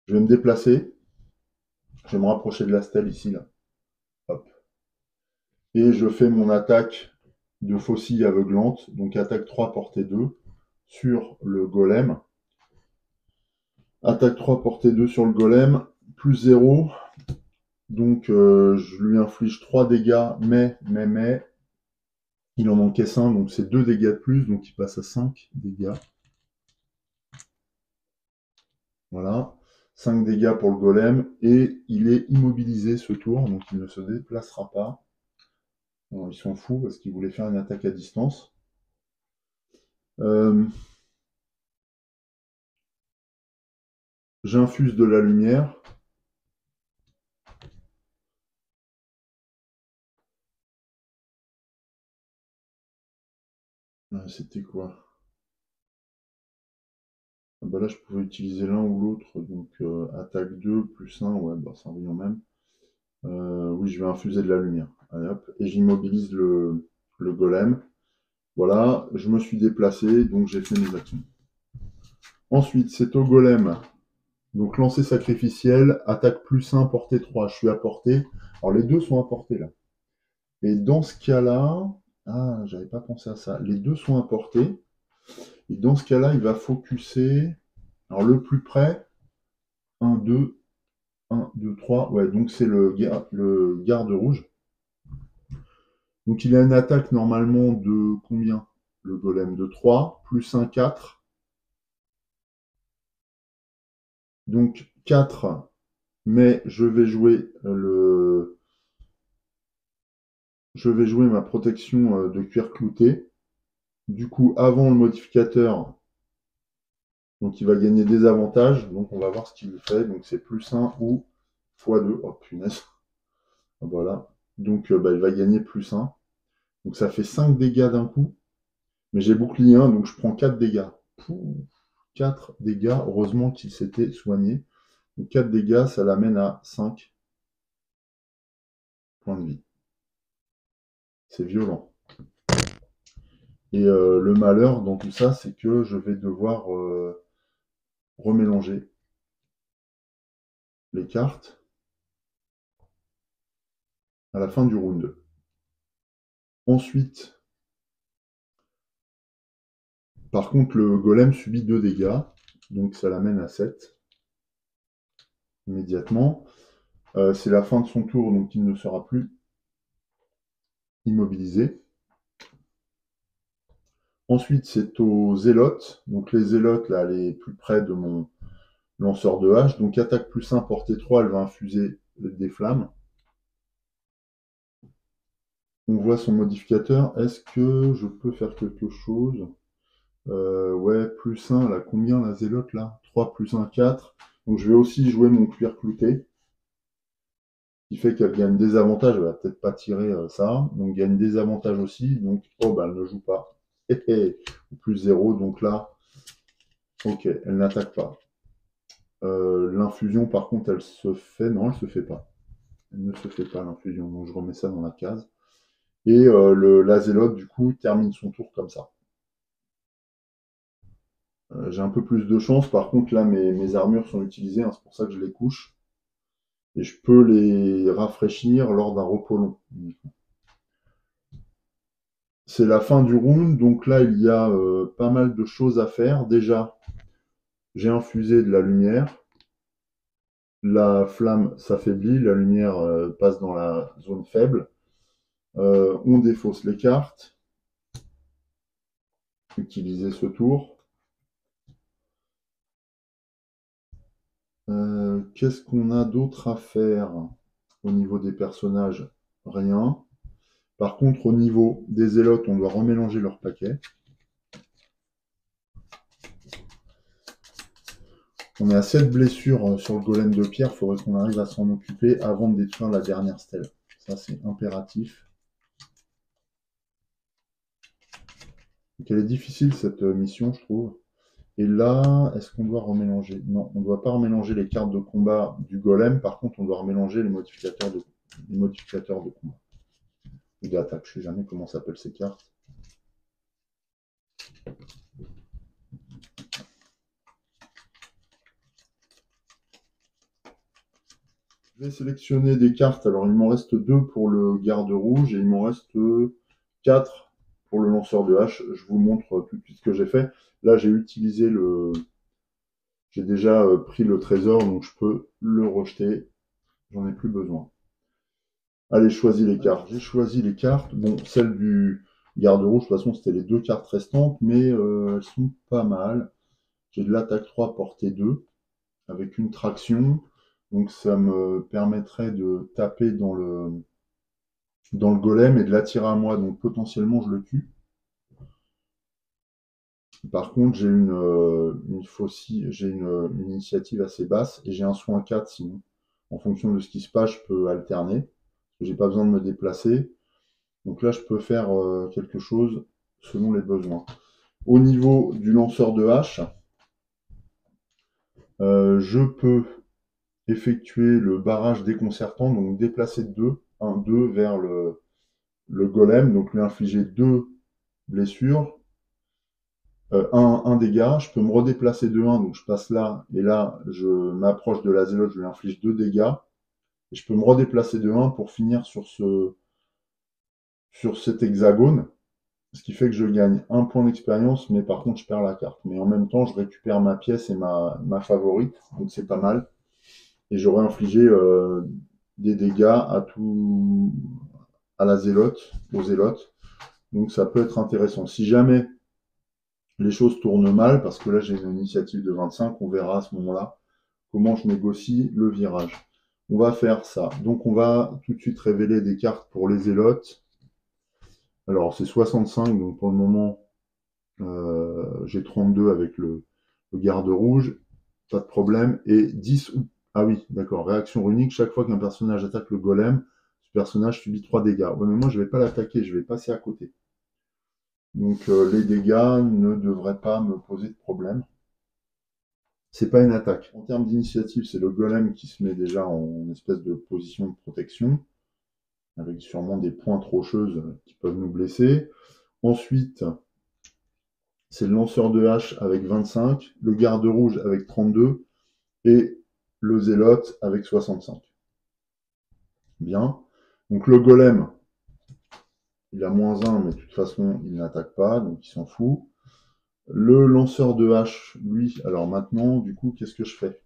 Je vais me déplacer. Je vais me rapprocher de la stèle ici, là. Hop. Et je fais mon attaque de faucille aveuglante. Donc, attaque 3, portée 2 sur le golem. Attaque 3, portée 2 sur le golem. Plus 0. Donc, je lui inflige 3 dégâts, mais, il en encaisse 1, donc c'est 2 dégâts de plus, donc il passe à 5 dégâts. Voilà. 5 dégâts pour le golem, et il est immobilisé ce tour, donc il ne se déplacera pas. Bon, il s'en fout parce qu'il voulait faire une attaque à distance. J'infuse de la lumière. C'était quoi? Ah bah là, je pouvais utiliser l'un ou l'autre, donc attaque 2 plus 1, ouais, bah, ça revient même. Oui, je vais infuser de la lumière. Allez, hop, et j'immobilise le golem. Voilà, je me suis déplacé, donc j'ai fait mes actions. Ensuite, c'est au golem. Donc lancer sacrificiel, attaque plus 1, portée 3. Je suis à portée. Alors les deux sont à portée là. Et dans ce cas-là, ah, j'avais pas pensé à ça. Les deux sont à portée. Et dans ce cas-là, il va focuser. Alors le plus près, 1, 2, 1, 2, 3. Ouais, donc c'est le garde rouge. Donc il a une attaque normalement de combien? Le golem de 3, plus 1, 4. Donc 4, mais je vais jouer ma protection de cuir clouté. Du coup, avant le modificateur, donc il va gagner des avantages. Donc on va voir ce qu'il fait. Donc c'est plus 1 ou x2. Oh punaise. Voilà. Donc bah, il va gagner plus 1. Donc ça fait 5 dégâts d'un coup. Mais j'ai bouclier 1, donc je prends 4 dégâts. Pouh, 4 dégâts. Heureusement qu'il s'était soigné. Donc 4 dégâts, ça l'amène à 5 points de vie. C'est violent. Et le malheur dans tout ça, c'est que je vais devoir remélanger les cartes à la fin du round. Ensuite, par contre, le golem subit 2 dégâts, donc ça l'amène à 7 immédiatement. C'est la fin de son tour, donc il ne sera plus immobilisé. Ensuite, c'est aux zélotes. Donc les zélotes, là, elle est plus près de mon lanceur de hache. Donc attaque +1, portée 3, elle va infuser des flammes. On voit son modificateur. Est-ce que je peux faire quelque chose? Ouais, +1, là, combien la zélote, là? 3 +1, 4. Donc je vais aussi jouer mon cuir clouté, qui fait qu'elle gagne des avantages. Elle va peut-être pas tirer ça. Donc gagne des avantages aussi. Donc, oh, bah, elle ne joue pas. +0, donc là, ok, elle n'attaque pas. L'infusion, par contre, elle se fait. Non, elle se fait pas. Elle ne se fait pas, l'infusion. Donc je remets ça dans la case. Et la zélote, du coup, termine son tour comme ça. J'ai un peu plus de chance. Par contre, là, mes armures sont utilisées. Hein, c'est pour ça que je les couche. Et je peux les rafraîchir lors d'un repos long. C'est la fin du round. Donc là, il y a pas mal de choses à faire. Déjà, j'ai infusé de la lumière. La flamme s'affaiblit. La lumière passe dans la zone faible. On défausse les cartes. Utiliser ce tour. Qu'est-ce qu'on a d'autre à faire au niveau des personnages? Rien. Par contre, au niveau des zélotes, on doit remélanger leurs paquets. On est à 7 blessures sur le golem de pierre. Il faudrait qu'on arrive à s'en occuper avant de détruire la dernière stèle. Ça, c'est impératif. Donc, elle est difficile, cette mission, je trouve. Et là, est-ce qu'on doit remélanger? Non, on ne doit pas remélanger les cartes de combat du golem. Par contre, on doit remélanger les modificateurs de combat. Ou d'attaque. Je ne sais jamais comment s'appellent ces cartes. Je vais sélectionner des cartes. Alors, il m'en reste 2 pour le garde rouge et il m'en reste 4 pour le lanceur de hache. Je vous montre tout de suite ce que j'ai fait. Là, j'ai utilisé le... J'ai déjà pris le trésor, donc je peux le rejeter. J'en ai plus besoin. Allez, choisis les cartes. J'ai choisi les cartes. Bon, celle du garde rouge, de toute façon, c'était les 2 cartes restantes, mais elles sont pas mal. J'ai de l'attaque 3, portée 2, avec une traction. Donc ça me permettrait de taper dans le golem et de l'attirer à moi. Donc potentiellement, je le tue. Par contre, j'ai une initiative assez basse et j'ai un soin 4 sinon. En fonction de ce qui se passe, je peux alterner. J'ai pas besoin de me déplacer. Donc là, je peux faire quelque chose selon les besoins. Au niveau du lanceur de hache, je peux effectuer le barrage déconcertant, donc déplacer 2 vers le golem, donc lui infliger 2 blessures, un dégât. Je peux me redéplacer de 1, donc je passe là, et là, je m'approche de la zélote, je lui inflige 2 dégâts. Et je peux me redéplacer de 1 pour finir sur cet hexagone. Ce qui fait que je gagne 1 point d'expérience, mais par contre, je perds la carte. Mais en même temps, je récupère ma pièce et ma favorite, donc c'est pas mal. Et j'aurais infligé des dégâts à la zélote, aux zélotes. Donc ça peut être intéressant. Si jamais les choses tournent mal, parce que là j'ai une initiative de 25, on verra à ce moment-là comment je négocie le virage. On va faire ça. Donc on va tout de suite révéler des cartes pour les zélotes. Alors c'est 65, donc pour le moment j'ai 32 avec le garde rouge, pas de problème. Et 10 ou... Ah oui, d'accord, réaction runique, chaque fois qu'un personnage attaque le golem, ce personnage subit 3 dégâts. Ouais, mais moi je vais pas l'attaquer, je vais passer à côté. Donc les dégâts ne devraient pas me poser de problème. C'est pas une attaque. En termes d'initiative, c'est le golem qui se met déjà en espèce de position de protection, avec sûrement des pointes rocheuses qui peuvent nous blesser. Ensuite, c'est le lanceur de hache avec 25, le garde rouge avec 32 et le zélote avec 65. Bien. Donc le golem, il a -1, mais de toute façon, il n'attaque pas, donc il s'en fout. Le lanceur de hache, lui, alors maintenant, du coup, qu'est-ce que je fais?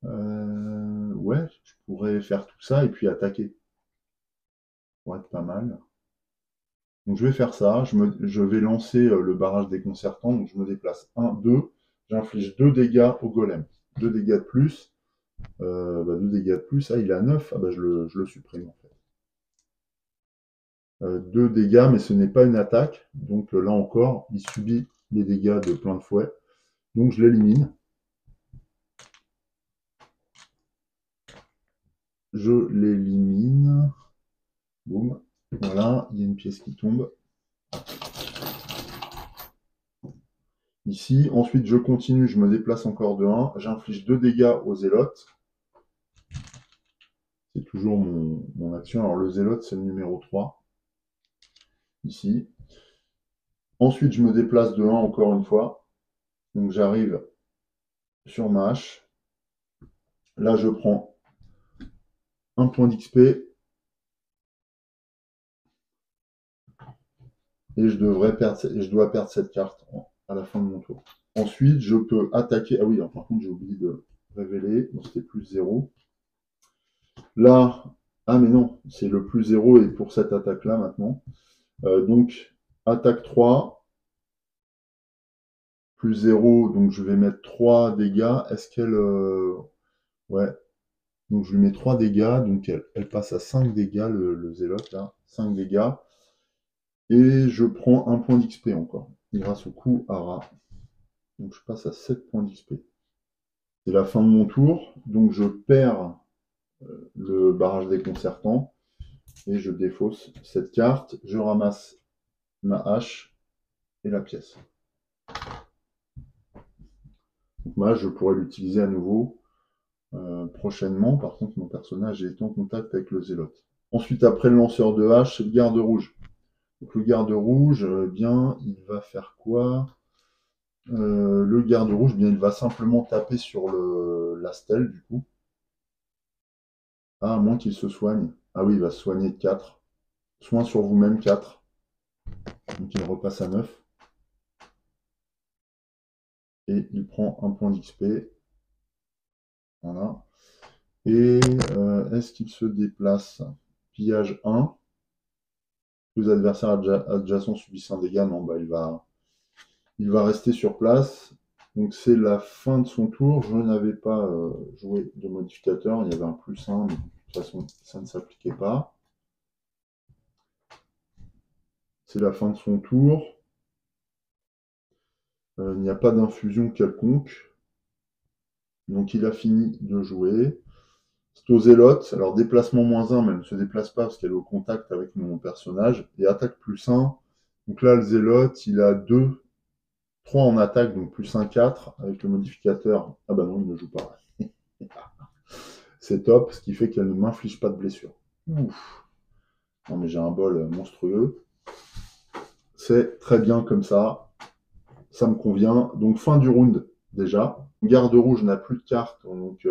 Ouais, je pourrais faire tout ça et puis attaquer. Ça pourrait être pas mal. Donc je vais faire ça, je vais lancer le barrage déconcertant, donc je me déplace 1, 2, j'inflige 2 dégâts au golem. 2 dégâts de plus, 2 dégâts de plus, ah il est à 9, ah bah je le supprime en fait. 2 dégâts, mais ce n'est pas une attaque, donc là encore, il subit les dégâts de plein de fouet, donc je l'élimine. Je l'élimine, boum, voilà, il y a une pièce qui tombe. Ici, ensuite je continue, je me déplace encore de 1, j'inflige 2 dégâts aux zélotes. C'est toujours mon action. Alors le zélote, c'est le numéro 3, ici. Ensuite, je me déplace de 1 encore une fois. Donc j'arrive sur ma hache. Là, je prends un point d'XP. Et je dois perdre cette carte à la fin de mon tour. Ensuite, je peux attaquer. Ah oui, alors, par contre, j'ai oublié de révéler. Donc c'était plus 0. Là, ah mais non, c'est le plus 0 et pour cette attaque-là maintenant. Donc, attaque 3. Plus 0, donc je vais mettre 3 dégâts. Est-ce qu'elle... Ouais. Donc je lui mets 3 dégâts, donc elle passe à 5 dégâts, le zélote, là. 5 dégâts. Et je prends un point d'XP encore, grâce au coup à rat. Donc je passe à 7 points d'XP. C'est la fin de mon tour, donc je perds le barrage déconcertant. Et je défausse cette carte. Je ramasse ma hache et la pièce. Donc ma hache, je pourrais l'utiliser à nouveau prochainement. Par contre, mon personnage est en contact avec le zélote. Ensuite, après le lanceur de hache, c'est le garde rouge. Donc le garde rouge, bien, il va faire quoi? Le garde rouge, bien, il va simplement taper sur la stèle, du coup. Ah, à moins qu'il se soigne. Ah oui, il va se soigner de 4. Soin sur vous-même, 4. Donc il repasse à 9. Et il prend un point d'XP. Voilà. Et est-ce qu'il se déplace? Pillage 1. Tous les adversaires adjacents subissent un dégât. Non, bah, il va rester sur place. Donc c'est la fin de son tour. Je n'avais pas joué de modificateur. Il y avait un +1, mais de toute façon, ça ne s'appliquait pas. C'est la fin de son tour. Il n'y a pas d'infusion quelconque. Donc il a fini de jouer. C'est au zélote. Alors déplacement -1, mais elle ne se déplace pas parce qu'elle est au contact avec mon personnage. Et attaque +1. Donc là, le zélote, il a 3 en attaque, donc +1, 4. Avec le modificateur. Ah bah non, il ne joue pas. C'est top, ce qui fait qu'elle ne m'inflige pas de blessure. Ouf. Non mais j'ai un bol monstrueux. C'est très bien comme ça. Ça me convient. Donc fin du round déjà. Garde rouge n'a plus de carte, donc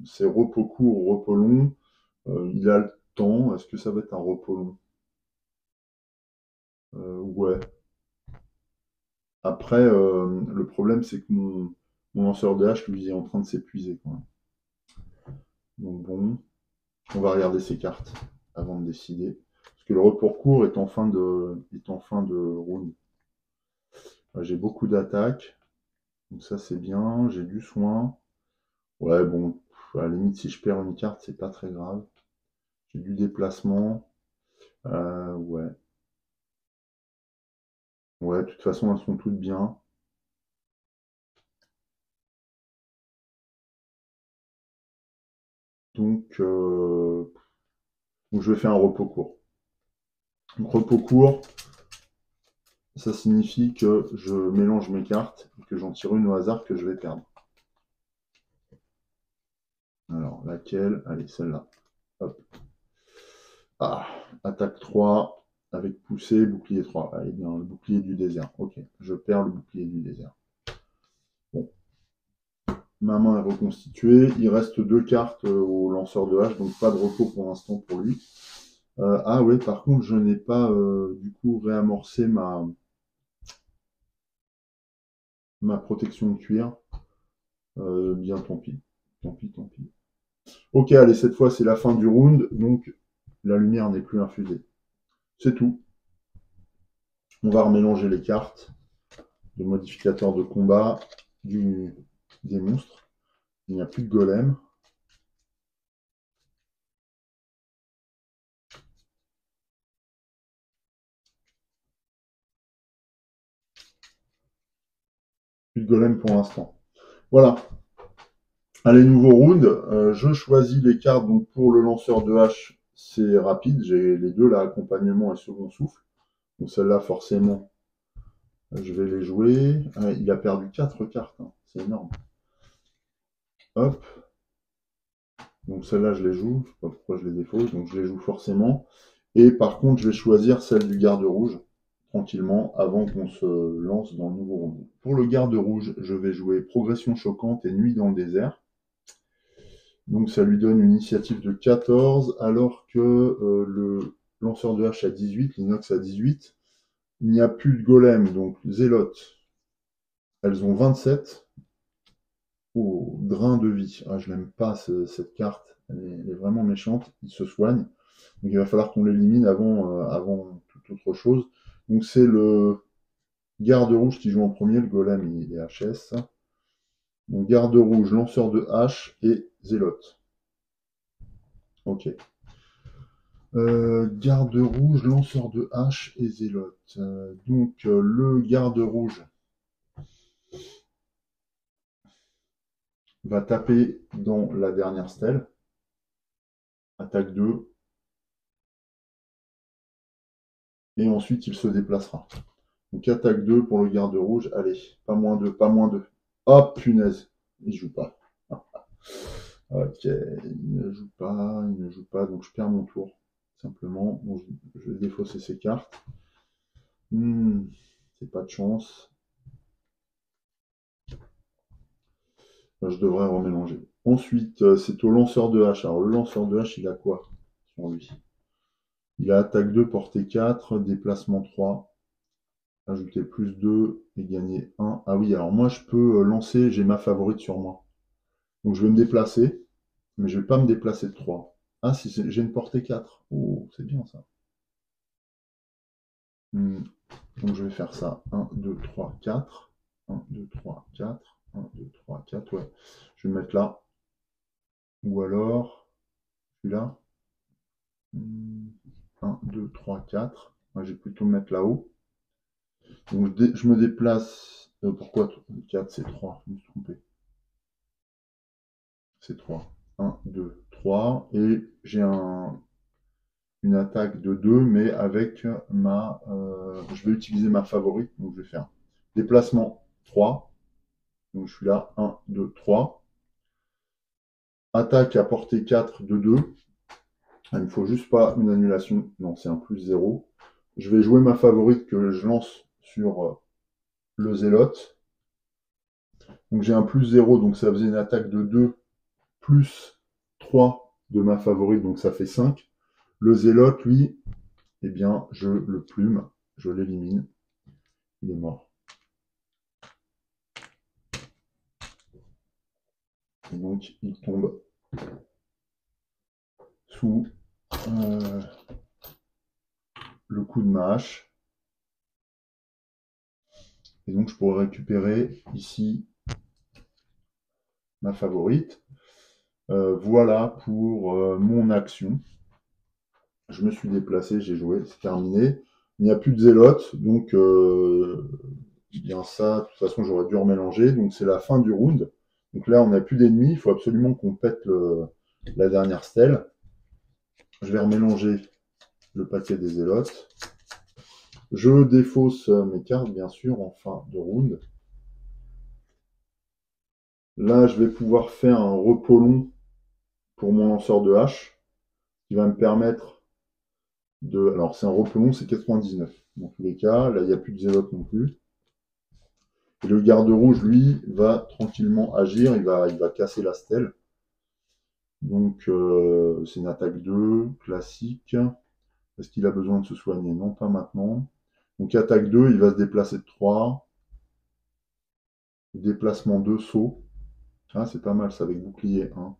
c'est repos court ou repos long. Il a le temps. Est-ce que ça va être un repos long? Ouais. Après, le problème c'est que mon lanceur de hache, lui, est en train de s'épuiser. Donc bon, on va regarder ses cartes avant de décider. Parce que le repos court est en fin de round. J'ai beaucoup d'attaques. Donc ça c'est bien. J'ai du soin. Ouais, bon, à la limite, si je perds une carte, c'est pas très grave. J'ai du déplacement. Ouais. Ouais, de toute façon, elles sont toutes bien. Donc je vais faire un repos court. Donc, repos court, ça signifie que je mélange mes cartes et que j'en tire une au hasard que je vais perdre. Alors, laquelle? Allez, celle-là. Hop. Ah, attaque 3 avec poussée, bouclier 3. Allez, bien, le bouclier du désert. Ok, je perds le bouclier du désert. Bon. Ma main est reconstituée. Il reste 2 cartes au lanceur de hache, donc pas de repos pour l'instant pour lui. Ah oui, par contre, je n'ai pas du coup réamorcé ma protection de cuir. Bien, tant pis. Tant pis, tant pis. Ok, allez, cette fois, c'est la fin du round, donc la lumière n'est plus infusée. C'est tout. On va remélanger les cartes de modificateurs de combat des monstres. Il n'y a plus de golem. Plus de golem pour l'instant. Voilà. Allez, nouveau round. Je choisis les cartes. Donc pour le lanceur de hache, c'est rapide. J'ai les deux là, accompagnement et second souffle. Donc celle-là, forcément, je vais les jouer. Il a perdu 4 cartes. Hein. C'est énorme. Hop. Donc celle-là, je les joue. Je ne sais pas pourquoi je les défausse. Donc je les joue forcément. Et par contre, je vais choisir celle du garde rouge tranquillement avant qu'on se lance dans le nouveau round. Pour le garde rouge, je vais jouer progression choquante et nuit dans le désert. Donc ça lui donne une initiative de 14, alors que le lanceur de hache à 18, l'inox à 18. Il n'y a plus de golem, donc zélotes, elles ont 27. Oh, drain de vie. Ah, je n'aime pas cette carte, elle est vraiment méchante, il se soigne. Donc il va falloir qu'on l'élimine avant toute autre chose. Donc c'est le garde rouge qui joue en premier, le golem il est HS. Donc garde rouge, lanceur de hache et zélote. Ok. Garde rouge, lanceur de hache et zélote. Donc le garde rouge va taper dans la dernière stèle. Attaque 2. Et ensuite il se déplacera. Donc attaque 2 pour le garde rouge. Allez, pas moins 2, pas moins 2. Oh punaise, il joue pas. Ok, il ne joue pas, il ne joue pas, donc je perds mon tour. Simplement, donc, je vais défausser ces cartes. C'est pas de chance. Je devrais remélanger. Ensuite, c'est au lanceur de hache. Alors le lanceur de hache, il a quoi sur lui? Il a attaque 2, portée 4, déplacement 3, ajouter plus 2 et gagner 1. Ah oui, alors moi je peux lancer, j'ai ma favorite sur moi. Donc je vais me déplacer, mais je ne vais pas me déplacer de 3. Ah si, j'ai une portée 4. Oh, c'est bien ça. Donc je vais faire ça. 1, 2, 3, 4. 1, 2, 3, 4. 1, 2, 3, 4. Ouais. Je vais me mettre là. Ou alors, celui-là. 1, 2, 3, 4. Moi, je vais plutôt me mettre là-haut. Donc je me déplace. Pourquoi 4, c'est 3. Je me suis trompé. C'est 3. 1, 2, 3. Et j'ai une attaque de 2, mais avec ma. Je vais utiliser ma favorite. Donc je vais faire déplacement 3. Donc je suis là. 1, 2, 3. Attaque à portée 4 de 2. Il ne faut juste pas une annulation. Non, c'est un plus 0. Je vais jouer ma favorite que je lance sur le zélote. Donc j'ai un plus 0, donc ça faisait une attaque de 2 plus 3 de ma favorite, donc ça fait 5. Le zélote, lui, eh bien, je le plume, je l'élimine. Il est mort. Et donc, il tombe sous le coup de ma hache. Et donc, je pourrais récupérer ici ma favorite. Voilà pour mon action. Je me suis déplacé, j'ai joué, c'est terminé. Il n'y a plus de zélote, donc bien ça, de toute façon, j'aurais dû remélanger. Donc c'est la fin du round. Donc là, on n'a plus d'ennemis, il faut absolument qu'on pète la dernière stèle. Je vais remélanger le paquet des zélotes. Je défausse mes cartes, bien sûr, en fin de round. Là, je vais pouvoir faire un repos long pour mon lanceur de hache, qui va me permettre de... Alors, c'est un repos long, c'est 99. Dans tous les cas, là, il n'y a plus de zélotes non plus. Et le garde rouge, lui, va tranquillement agir, il va casser la stèle. Donc, c'est une attaque 2, classique. Est-ce qu'il a besoin de se soigner? Non, pas maintenant. Donc, attaque 2, il va se déplacer de 3. Déplacement 2, saut. Ah, c'est pas mal ça avec bouclier 1.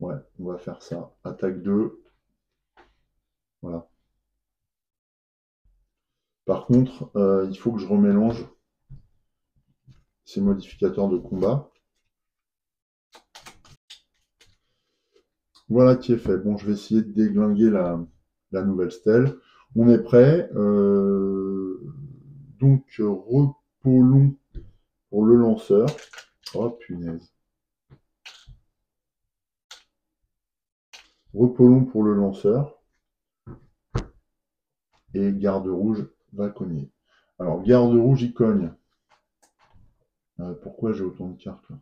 Ouais, on va faire ça. Attaque 2. Voilà. Par contre, il faut que je remélange ces modificateurs de combat. Voilà qui est fait. Bon, je vais essayer de déglinguer la nouvelle stèle. On est prêt. Donc, repos long pour le lanceur. Oh, punaise. Repos long pour le lanceur. Et garde rouge va cogner. Alors, garde rouge, il cogne. Pourquoi j'ai autant de cartes là?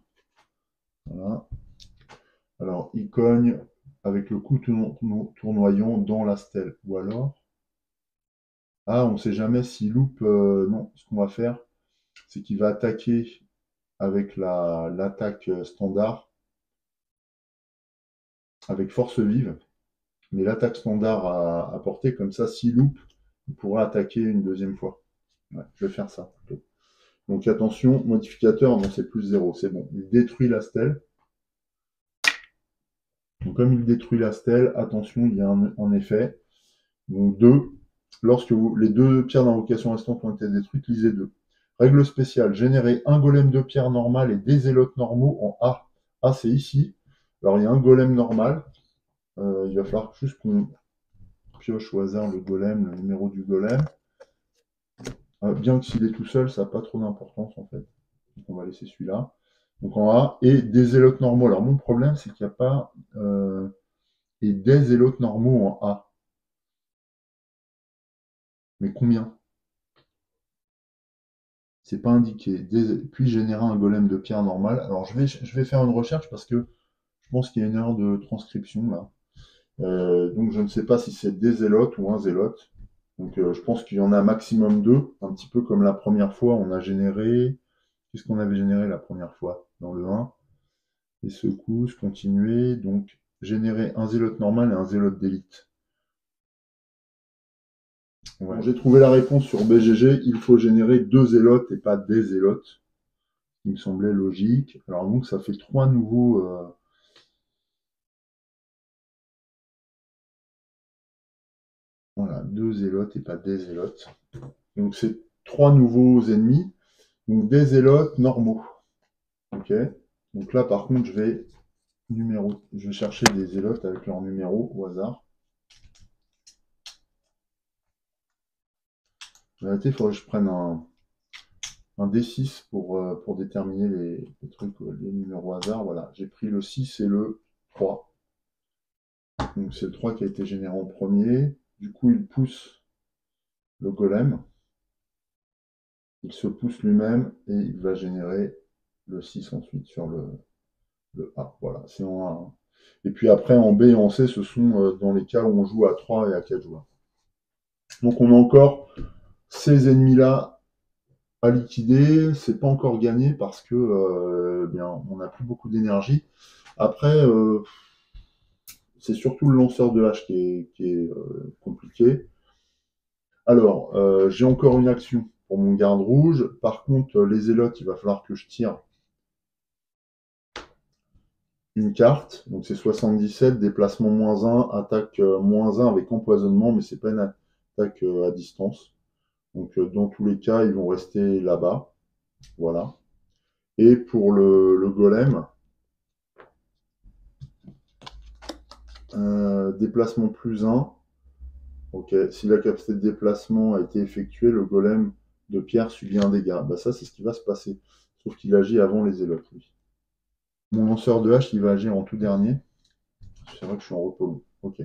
Voilà. Alors, il cogne avec le coup tournoyant dans la stèle. Ou alors... Ah, on ne sait jamais s'il loupe. Non, ce qu'on va faire, c'est qu'il va attaquer avec l'attaque standard, avec force vive. Mais l'attaque standard à portée, comme ça, s'il loupe, il pourra attaquer une deuxième fois. Ouais, je vais faire ça plutôt. Donc attention, modificateur, non, c'est plus 0, c'est bon. Il détruit la stèle. Donc comme il détruit la stèle, attention, il y a un effet. Donc 2, lorsque les 2 pierres d'invocation restantes ont été détruites, lisez 2. Règle spéciale, générer un golem de pierre normale et des zélotes normaux en A. A, c'est ici. Alors il y a un golem normal. Il va falloir juste qu'on pioche au hasard le golem, le numéro du golem. Bien que s'il est tout seul, ça n'a pas trop d'importance en fait. Donc on va laisser celui-là. Donc en A, et des zélotes normaux. Alors mon problème, c'est qu'il n'y a pas et des zélotes normaux en A. Mais combien? C'est pas indiqué. Puis générer un golem de pierre normal. Alors je vais faire une recherche parce que je pense qu'il y a une erreur de transcription là. Donc je ne sais pas si c'est des zélotes ou un zélote. Donc je pense qu'il y en a maximum 2, un petit peu comme la première fois, on a généré... Qu'est-ce qu'on avait généré la première fois dans le 1? Les secousses, continuer, donc générer un zélote normal et un zélote d'élite. Ouais. Bon, j'ai trouvé la réponse sur BGG, il faut générer 2 zélotes et pas des zélotes. Il me semblait logique. Alors donc ça fait 3 nouveaux... Voilà, 2 zélotes et pas des zélotes. Donc c'est 3 nouveaux ennemis. Donc des zélotes normaux. Ok. Donc là par contre je vais chercher des zélotes avec leur numéro au hasard. En réalité, il faudrait que je prenne un D6 pour déterminer les trucs, les numéros au hasard. Voilà, j'ai pris le 6 et le 3. Donc c'est le 3 qui a été généré en premier. Du coup, il pousse le golem. Il se pousse lui-même et il va générer le 6 ensuite sur le A. Voilà, c'est en A1. Et puis après, en B et en C, ce sont dans les cas où on joue à 3 et à 4 joueurs. Donc on a encore ces ennemis-là à liquider. C'est pas encore gagné parce que bien, on n'a plus beaucoup d'énergie. Après, c'est surtout le lanceur de hache qui est compliqué. Alors, j'ai encore une action pour mon garde rouge. Par contre, les zélotes, il va falloir que je tire une carte. Donc c'est 77, déplacement -1, attaque -1 avec empoisonnement, mais c'est pas une attaque à distance. Donc dans tous les cas, ils vont rester là-bas. Voilà. Et pour le golem, déplacement +1. Ok. Si la capacité de déplacement a été effectuée, le golem de pierre subit un dégât. Bah ça, c'est ce qui va se passer. Sauf qu'il agit avant les zélotes, lui. Mon lanceur de hache, il va agir en tout dernier. C'est vrai que je suis en repos long. Ok.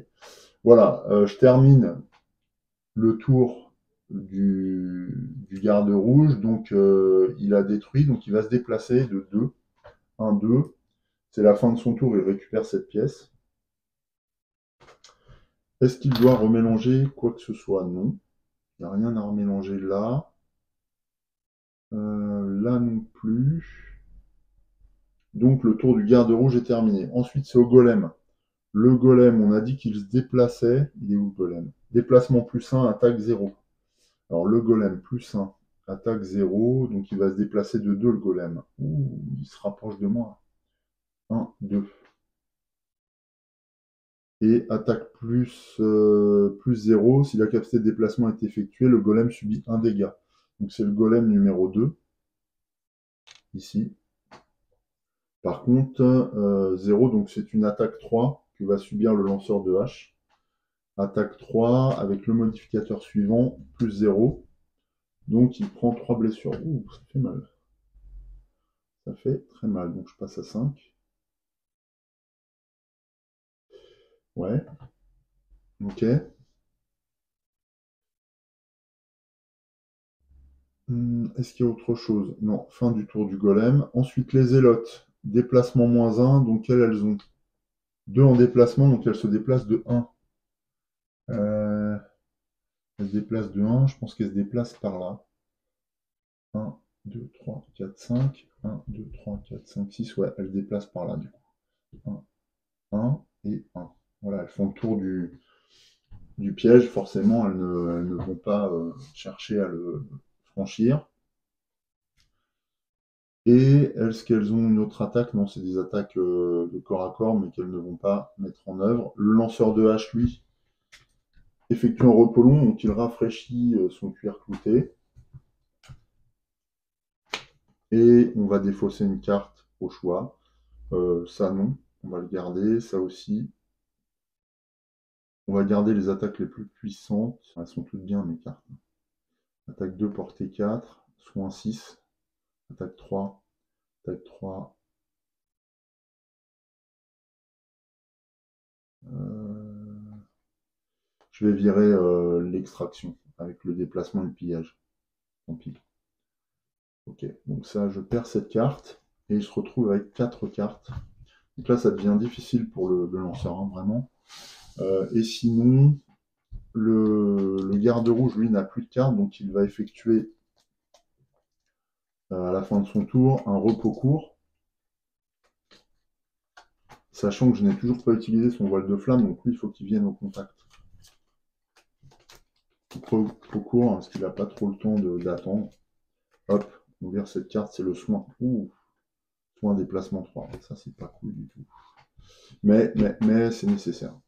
Voilà, je termine le tour du garde rouge. Donc, il a détruit. Donc, il va se déplacer de 2. 1, 2. C'est la fin de son tour. Il récupère cette pièce. Est-ce qu'il doit remélanger quoi que ce soit? Non. Il n'y a rien à remélanger là. Là non plus. Donc, le tour du garde rouge est terminé. Ensuite, c'est au golem. Le golem, on a dit qu'il se déplaçait. Il est où le golem? Déplacement +1, attaque 0. Alors le golem +1, attaque 0. Donc il va se déplacer de 2 le golem. Ouh, il se rapproche de moi. 1, 2. Et attaque plus 0. Si la capacité de déplacement est effectuée, le golem subit un dégât. Donc c'est le golem numéro 2, ici. Par contre, 0, donc c'est une attaque 3 que va subir le lanceur de hache. Attaque 3 avec le modificateur suivant, plus 0. Donc il prend 3 blessures. Ouh, ça fait mal. Ça fait très mal. Donc je passe à 5. Ouais. Ok. Est-ce qu'il y a autre chose? Non, fin du tour du golem. Ensuite, les zélotes. Déplacement -1, donc elles ont 2 en déplacement, donc elles se déplacent de 1. Elles se déplacent de 1, je pense qu'elles se déplacent par là. 1, 2, 3, 4, 5. 1, 2, 3, 4, 5, 6. Ouais, elles se déplacent par là, du coup. 1, 1 et 1. Voilà, elles font le tour du piège. Forcément, elles ne vont pas chercher à le franchir. Et est-ce qu'elles ont une autre attaque? Non, c'est des attaques de corps à corps, mais qu'elles ne vont pas mettre en œuvre. Le lanceur de hache, lui, effectue un repos long, donc il rafraîchit son cuir clouté. Et on va défausser une carte au choix. Ça, non, on va le garder. Ça aussi. On va garder les attaques les plus puissantes. Elles sont toutes bien, mes cartes. Attaque 2, portée 4, soin 6. Attaque 3, attaque 3. Je vais virer l'extraction avec le déplacement et le pillage. Tant pis. Ok, donc ça, je perds cette carte et je se retrouve avec 4 cartes. Donc là, ça devient difficile pour le lanceur, hein, vraiment. Et sinon, le garde rouge, lui, n'a plus de cartes, donc il va effectuer à la fin de son tour un repos court. Sachant que je n'ai toujours pas utilisé son voile de flamme, donc lui, il faut qu'il vienne au contact. Repos court, hein, parce qu'il n'a pas trop le temps d'attendre. Hop, on vire cette carte, c'est le soin. Ouh, soin déplacement 3. Ça, c'est pas cool du tout. Mais c'est nécessaire.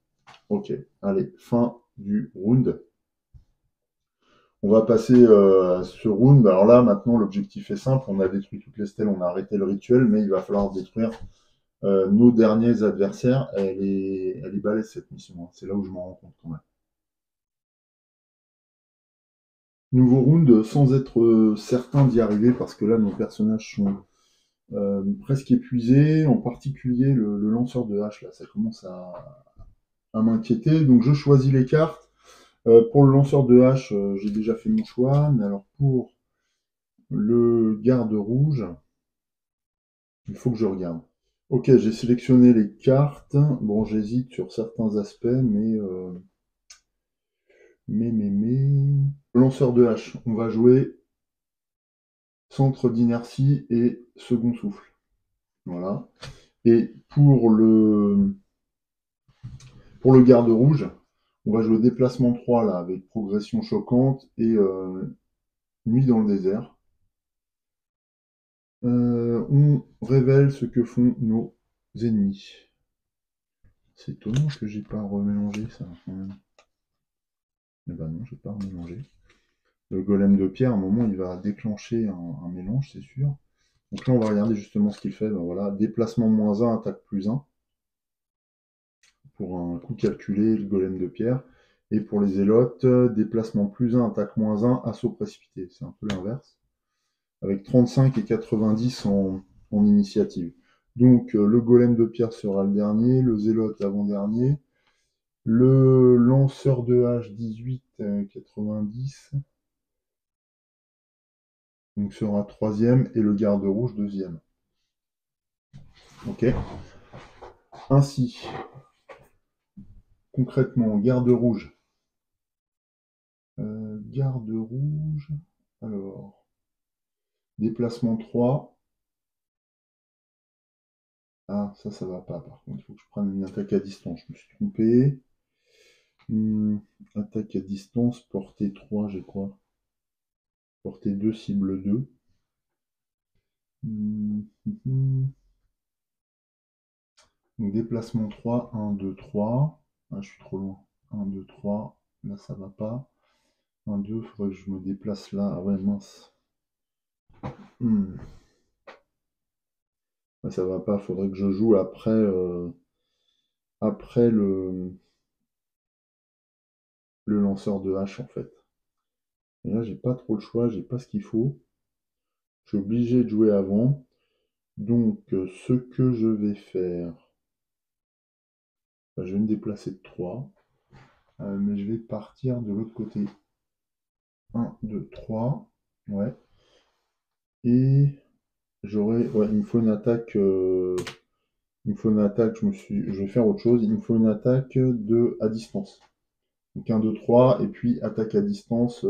Ok, allez, fin du round. On va passer à ce round. Alors là, maintenant, l'objectif est simple. On a détruit toutes les stèles, on a arrêté le rituel, mais il va falloir détruire nos derniers adversaires. Elle est balèze cette mission, hein. C'est là où je m'en rends compte quand même. Nouveau round sans être certain d'y arriver, parce que là, nos personnages sont presque épuisés, en particulier le lanceur de hache, là, ça commence à m'inquiéter. Donc je choisis les cartes. Pour le lanceur de hache, j'ai déjà fait mon choix, mais alors pour le garde rouge, il faut que je regarde. Ok, j'ai sélectionné les cartes. Bon, j'hésite sur certains aspects, mais... Lanceur de hache, on va jouer centre d'inertie et second souffle. Voilà. Et pour le garde rouge, on va jouer déplacement 3 là, avec progression choquante et nuit dans le désert. On révèle ce que font nos ennemis. C'est étonnant que j'ai pas remélangé ça. Eh ben non, j'ai pas remélangé. Le golem de pierre, à un moment, il va déclencher un mélange, c'est sûr. Donc là, on va regarder justement ce qu'il fait. Ben voilà, déplacement -1, attaque +1. Pour un coup calculé, le golem de pierre. Et pour les élotes, déplacement +1, attaque -1, assaut précipité. C'est un peu l'inverse. Avec 35 et 90 en initiative. Donc le golem de pierre sera le dernier, le zélote avant-dernier, le lanceur de hache 18 90 donc sera troisième et le garde rouge deuxième. Ok. Ainsi, concrètement, garde rouge. Garde rouge. Alors, déplacement 3. Ah, ça va pas par contre. Il faut que je prenne une attaque à distance. Je me suis trompé. Attaque à distance, portée 3, j'ai quoi? Portée 2, cible 2. Donc déplacement 3, 1, 2, 3. Ah, je suis trop loin. 1, 2, 3. Là, ça va pas. 1, 2, faudrait que je me déplace là. Ah ouais, mince. Ouais, ça va pas, faudrait que je joue après le lanceur de hache en fait. Et là, j'ai pas trop le choix, j'ai pas ce qu'il faut. Je suis obligé de jouer avant. Donc, ce que je vais faire, bah, je vais me déplacer de 3, mais je vais partir de l'autre côté. 1, 2, 3. Ouais. Et ouais, il me faut une attaque. Il me faut une attaque. Je vais faire autre chose. Il me faut une attaque à distance. Donc 1, 2, 3, et puis attaque à distance.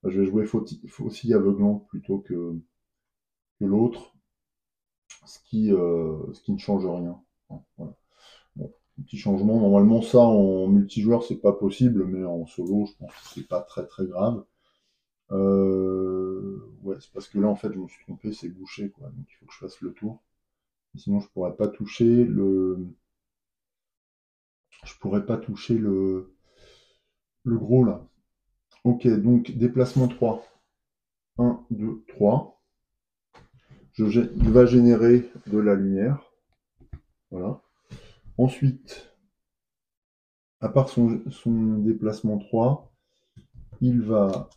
Je vais jouer faucille aveuglant plutôt que l'autre, ce qui ne change rien. Hein, voilà. Bon, petit changement. Normalement, ça en multijoueur, c'est pas possible, mais en solo, je pense que c'est pas très très grave. Ouais, c'est parce que là, en fait, je me suis trompé, c'est bouché, quoi. Donc il faut que je fasse le tour. Sinon, je pourrais pas toucher le gros là. Ok, donc déplacement 3. 1, 2, 3. Il va générer de la lumière. Voilà. Ensuite, à part son déplacement 3, il va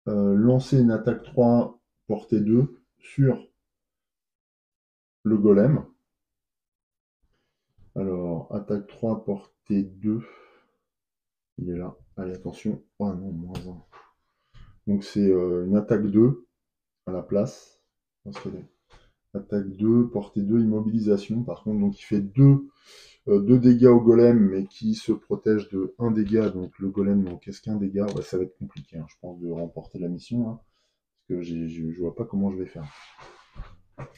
lancer une attaque 3 portée 2 sur le golem. Alors, attaque 3 portée 2. Il est là. Allez, attention. Oh non, moins 1. Donc c'est une attaque 2 à la place. Attaque 2, portée 2, immobilisation. Par contre, donc il fait 2 dégâts au golem, mais qui se protège de 1 dégât. Donc le golem n'encaisse qu'un dégât. Ouais, ça va être compliqué, hein, je pense, de remporter la mission. Hein, parce que je vois pas comment je vais faire.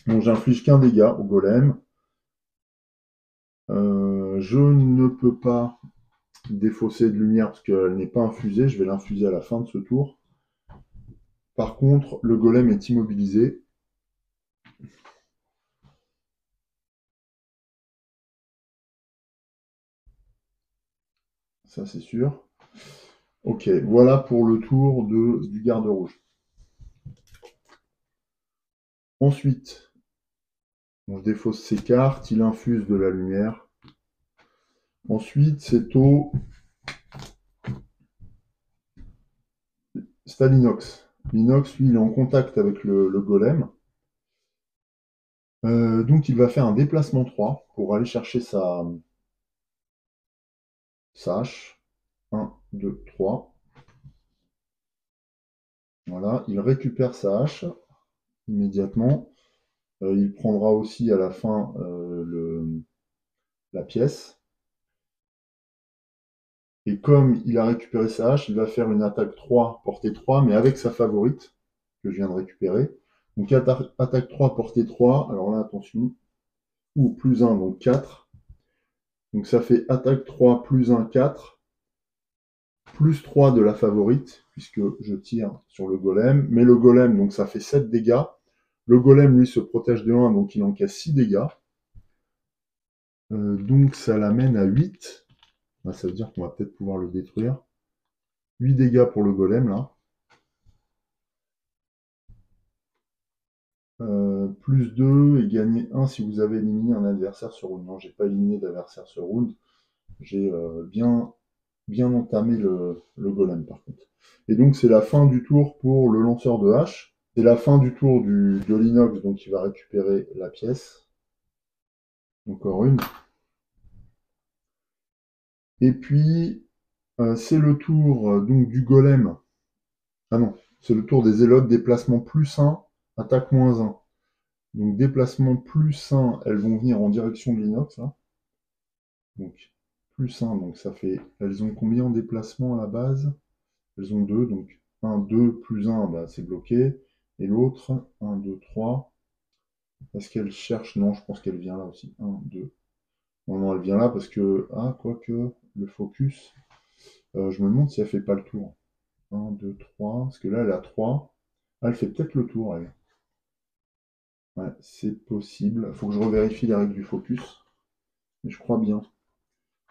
Donc j'inflige qu'un dégât au golem. Je ne peux pas défausser de lumière parce qu'elle n'est pas infusée. Je vais l'infuser à la fin de ce tour. Par contre, le golem est immobilisé. Ça, c'est sûr. Ok, voilà pour le tour du garde rouge. Ensuite, je défausse ses cartes, il infuse de la lumière. Ensuite, c'est au Stalinox. L'inox, lui, il est en contact avec le golem. Donc, il va faire un déplacement 3 pour aller chercher sa hache. 1, 2, 3. Voilà, il récupère sa hache immédiatement. Il prendra aussi à la fin la pièce. Et comme il a récupéré sa hache, il va faire une attaque 3, portée 3, mais avec sa favorite, que je viens de récupérer. Donc attaque 3, portée 3, alors là, attention, ou plus 1, donc 4. Donc ça fait attaque 3, plus 1, 4, plus 3 de la favorite, puisque je tire sur le golem. Mais le golem, donc ça fait 7 dégâts. Le golem, lui, se protège de 1, donc il encaisse 6 dégâts. Donc ça l'amène à 8. Là, ça veut dire qu'on va peut-être pouvoir le détruire. 8 dégâts pour le golem, là. Plus 2 et gagner 1 si vous avez éliminé un adversaire sur round. Non, j'ai pas éliminé d'adversaire sur round. J'ai bien entamé le golem par contre. Et donc c'est la fin du tour pour le lanceur de hache. C'est la fin du tour de l'inox, donc il va récupérer la pièce. Encore une. Et puis c'est le tour donc du golem. Ah non, c'est le tour des élotes, déplacement plus 1, attaque moins 1. Donc déplacement plus 1, elles vont venir en direction de l'inox là. Donc plus 1, donc ça fait. Elles ont combien en déplacement à la base? Elles ont 2, donc 1, 2, plus 1, bah, c'est bloqué. Et l'autre, 1, 2, 3. Est-ce qu'elle cherche? Non, je pense qu'elle vient là aussi. 1, 2. Non, non, elle vient là parce que. Ah, quoique, le focus. Je me demande si elle fait pas le tour. 1, 2, 3. Parce que là, elle a 3. Ah, elle fait peut-être le tour, elle. Ouais, c'est possible. Il faut que je revérifie les règles du focus. Mais je crois bien.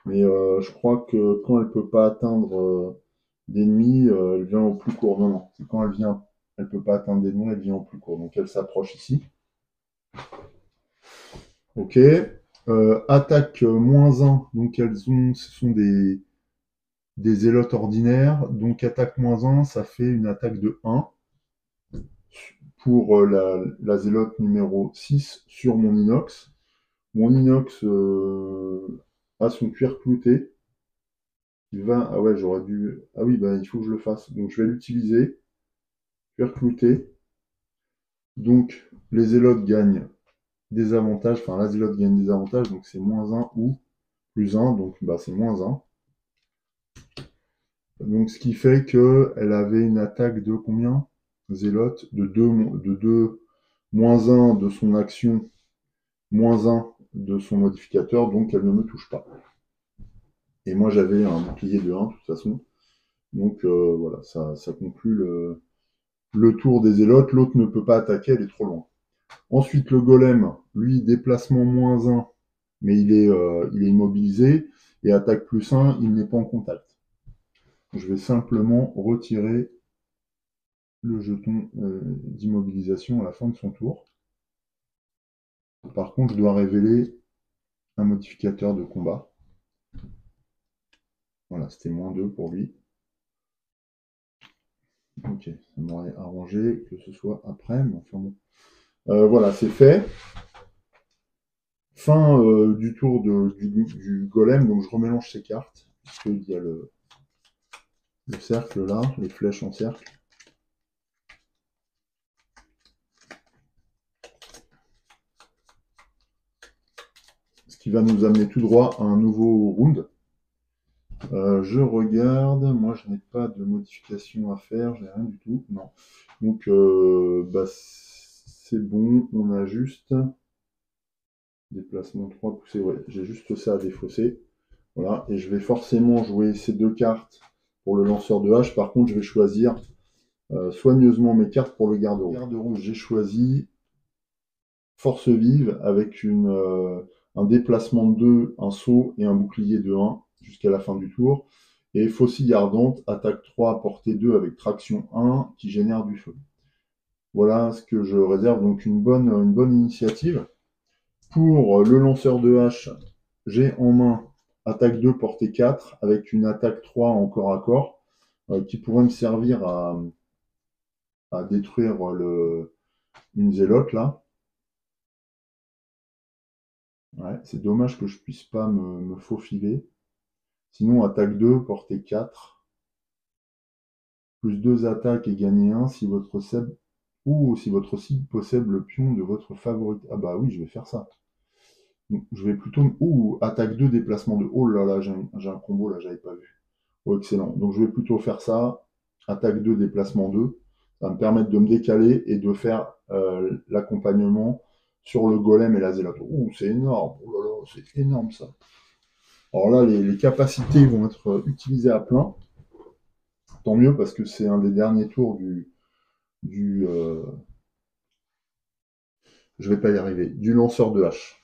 Mais je crois que quand elle peut pas atteindre d'ennemis, elle vient au plus court. Non, non, c'est quand elle peut pas atteindre d'ennemis, elle vient au plus court. Donc elle s'approche ici. Ok. Attaque -1, donc ce sont des zélotes ordinaires. Donc attaque -1, ça fait une attaque de 1 pour la zélote numéro 6 sur mon inox. Mon inox a son cuir clouté. Ah ouais, j'aurais dû. Ah oui, bah, il faut que je le fasse. Donc je vais l'utiliser. Cuir clouté. Donc les zélotes gagnent des avantages. Enfin, la zélote gagne des avantages. Donc c'est -1 ou +1. Donc bah, c'est -1. Donc ce qui fait qu'elle avait une attaque de combien? Zélote de 2, -1 de son action, -1 de son modificateur, donc elle ne me touche pas. Et moi j'avais un bouclier de 1 de toute façon. Donc voilà, ça conclut le tour des zélotes. L'autre ne peut pas attaquer, elle est trop loin. Ensuite le golem, lui, déplacement -1, mais il est immobilisé. Et attaque +1, il n'est pas en contact. Je vais simplement retirer le jeton d'immobilisation à la fin de son tour. Par contre, je dois révéler un modificateur de combat. Voilà, c'était -2 pour lui. Ok, ça m'aurait arrangé que ce soit après, mais enfin bon. Voilà, c'est fait. Fin du tour du golem, donc je remélange ces cartes, puisqu'il y a le cercle là, les flèches en cercle. Ce qui va nous amener tout droit à un nouveau round. Je regarde, moi je n'ai pas de modification à faire, j'ai rien du tout, non. Donc bah, c'est bon, on a juste déplacement 3 poussé, ouais, j'ai juste ça à défausser. Voilà, et je vais forcément jouer ces deux cartes pour le lanceur de hache. Par contre, je vais choisir soigneusement mes cartes pour le garde-rouge. Garde-rouge, j'ai choisi force vive avec un déplacement de 2, un saut et un bouclier de 1 jusqu'à la fin du tour. Et faucille ardente, attaque 3, portée 2 avec traction 1 qui génère du feu. Voilà ce que je réserve, donc une bonne initiative. Pour le lanceur de hache, j'ai en main attaque 2, portée 4 avec une attaque 3 en corps à corps qui pourrait me servir à détruire une zélote là. Ouais, c'est dommage que je puisse pas me faufiler. Sinon, attaque 2, portée 4, plus 2 attaques et gagner 1 si votre cible, ou si votre cible possède le pion de votre favori. Ah bah oui, je vais faire ça. Donc, je vais plutôt... Ouh, attaque 2, déplacement de... Oh là là, j'ai un combo là, j'avais pas vu. Oh, excellent. Donc je vais plutôt faire ça. Attaque 2, déplacement 2. Ça va me permettre de me décaler et de faire l'accompagnement sur le golem et la zélote. Ouh, c'est énorme. Oh là là, c'est énorme ça. Alors là, les capacités vont être utilisées à plein. Tant mieux parce que c'est un des derniers tours du je vais pas y arriver, du lanceur de hache.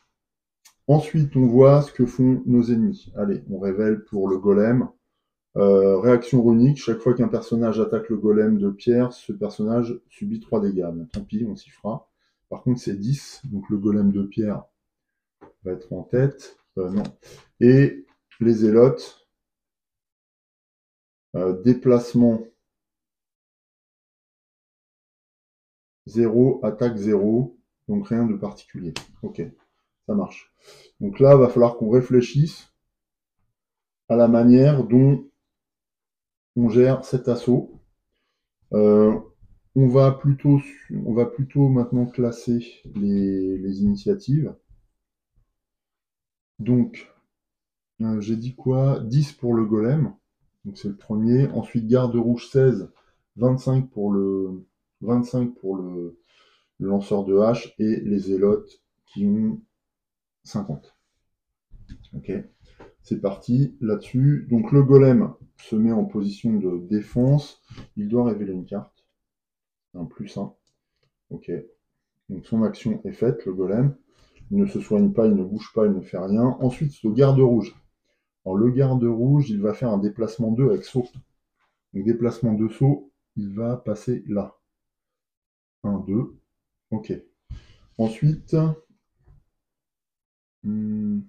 Ensuite, on voit ce que font nos ennemis. Allez, on révèle pour le golem. Réaction runique, chaque fois qu'un personnage attaque le golem de pierre, ce personnage subit 3 dégâts. Mais tant pis, on s'y fera. Par contre, c'est 10, donc le golem de pierre va être en tête. Non. Et les zélotes, déplacement 0, attaque 0, donc rien de particulier. Ok, ça marche. Donc là, il va falloir qu'on réfléchisse à la manière dont on gère cet assaut. Euh, on va plutôt maintenant classer les initiatives. Donc, j'ai dit quoi? 10 pour le golem, donc c'est le premier. Ensuite, garde rouge 16, 25 pour le, 25 pour le lanceur de hache et les zélotes qui ont 50. Ok, c'est parti là-dessus. Donc le golem se met en position de défense. Il doit révéler une carte. Un +1. Ok. Donc son action est faite, le golem. Il ne se soigne pas, il ne bouge pas, il ne fait rien. Ensuite, c'est au garde rouge Alors le garde rouge, il va faire un déplacement 2 avec saut. Donc déplacement de saut, il va passer là. 1, 2, ok. Ensuite, donc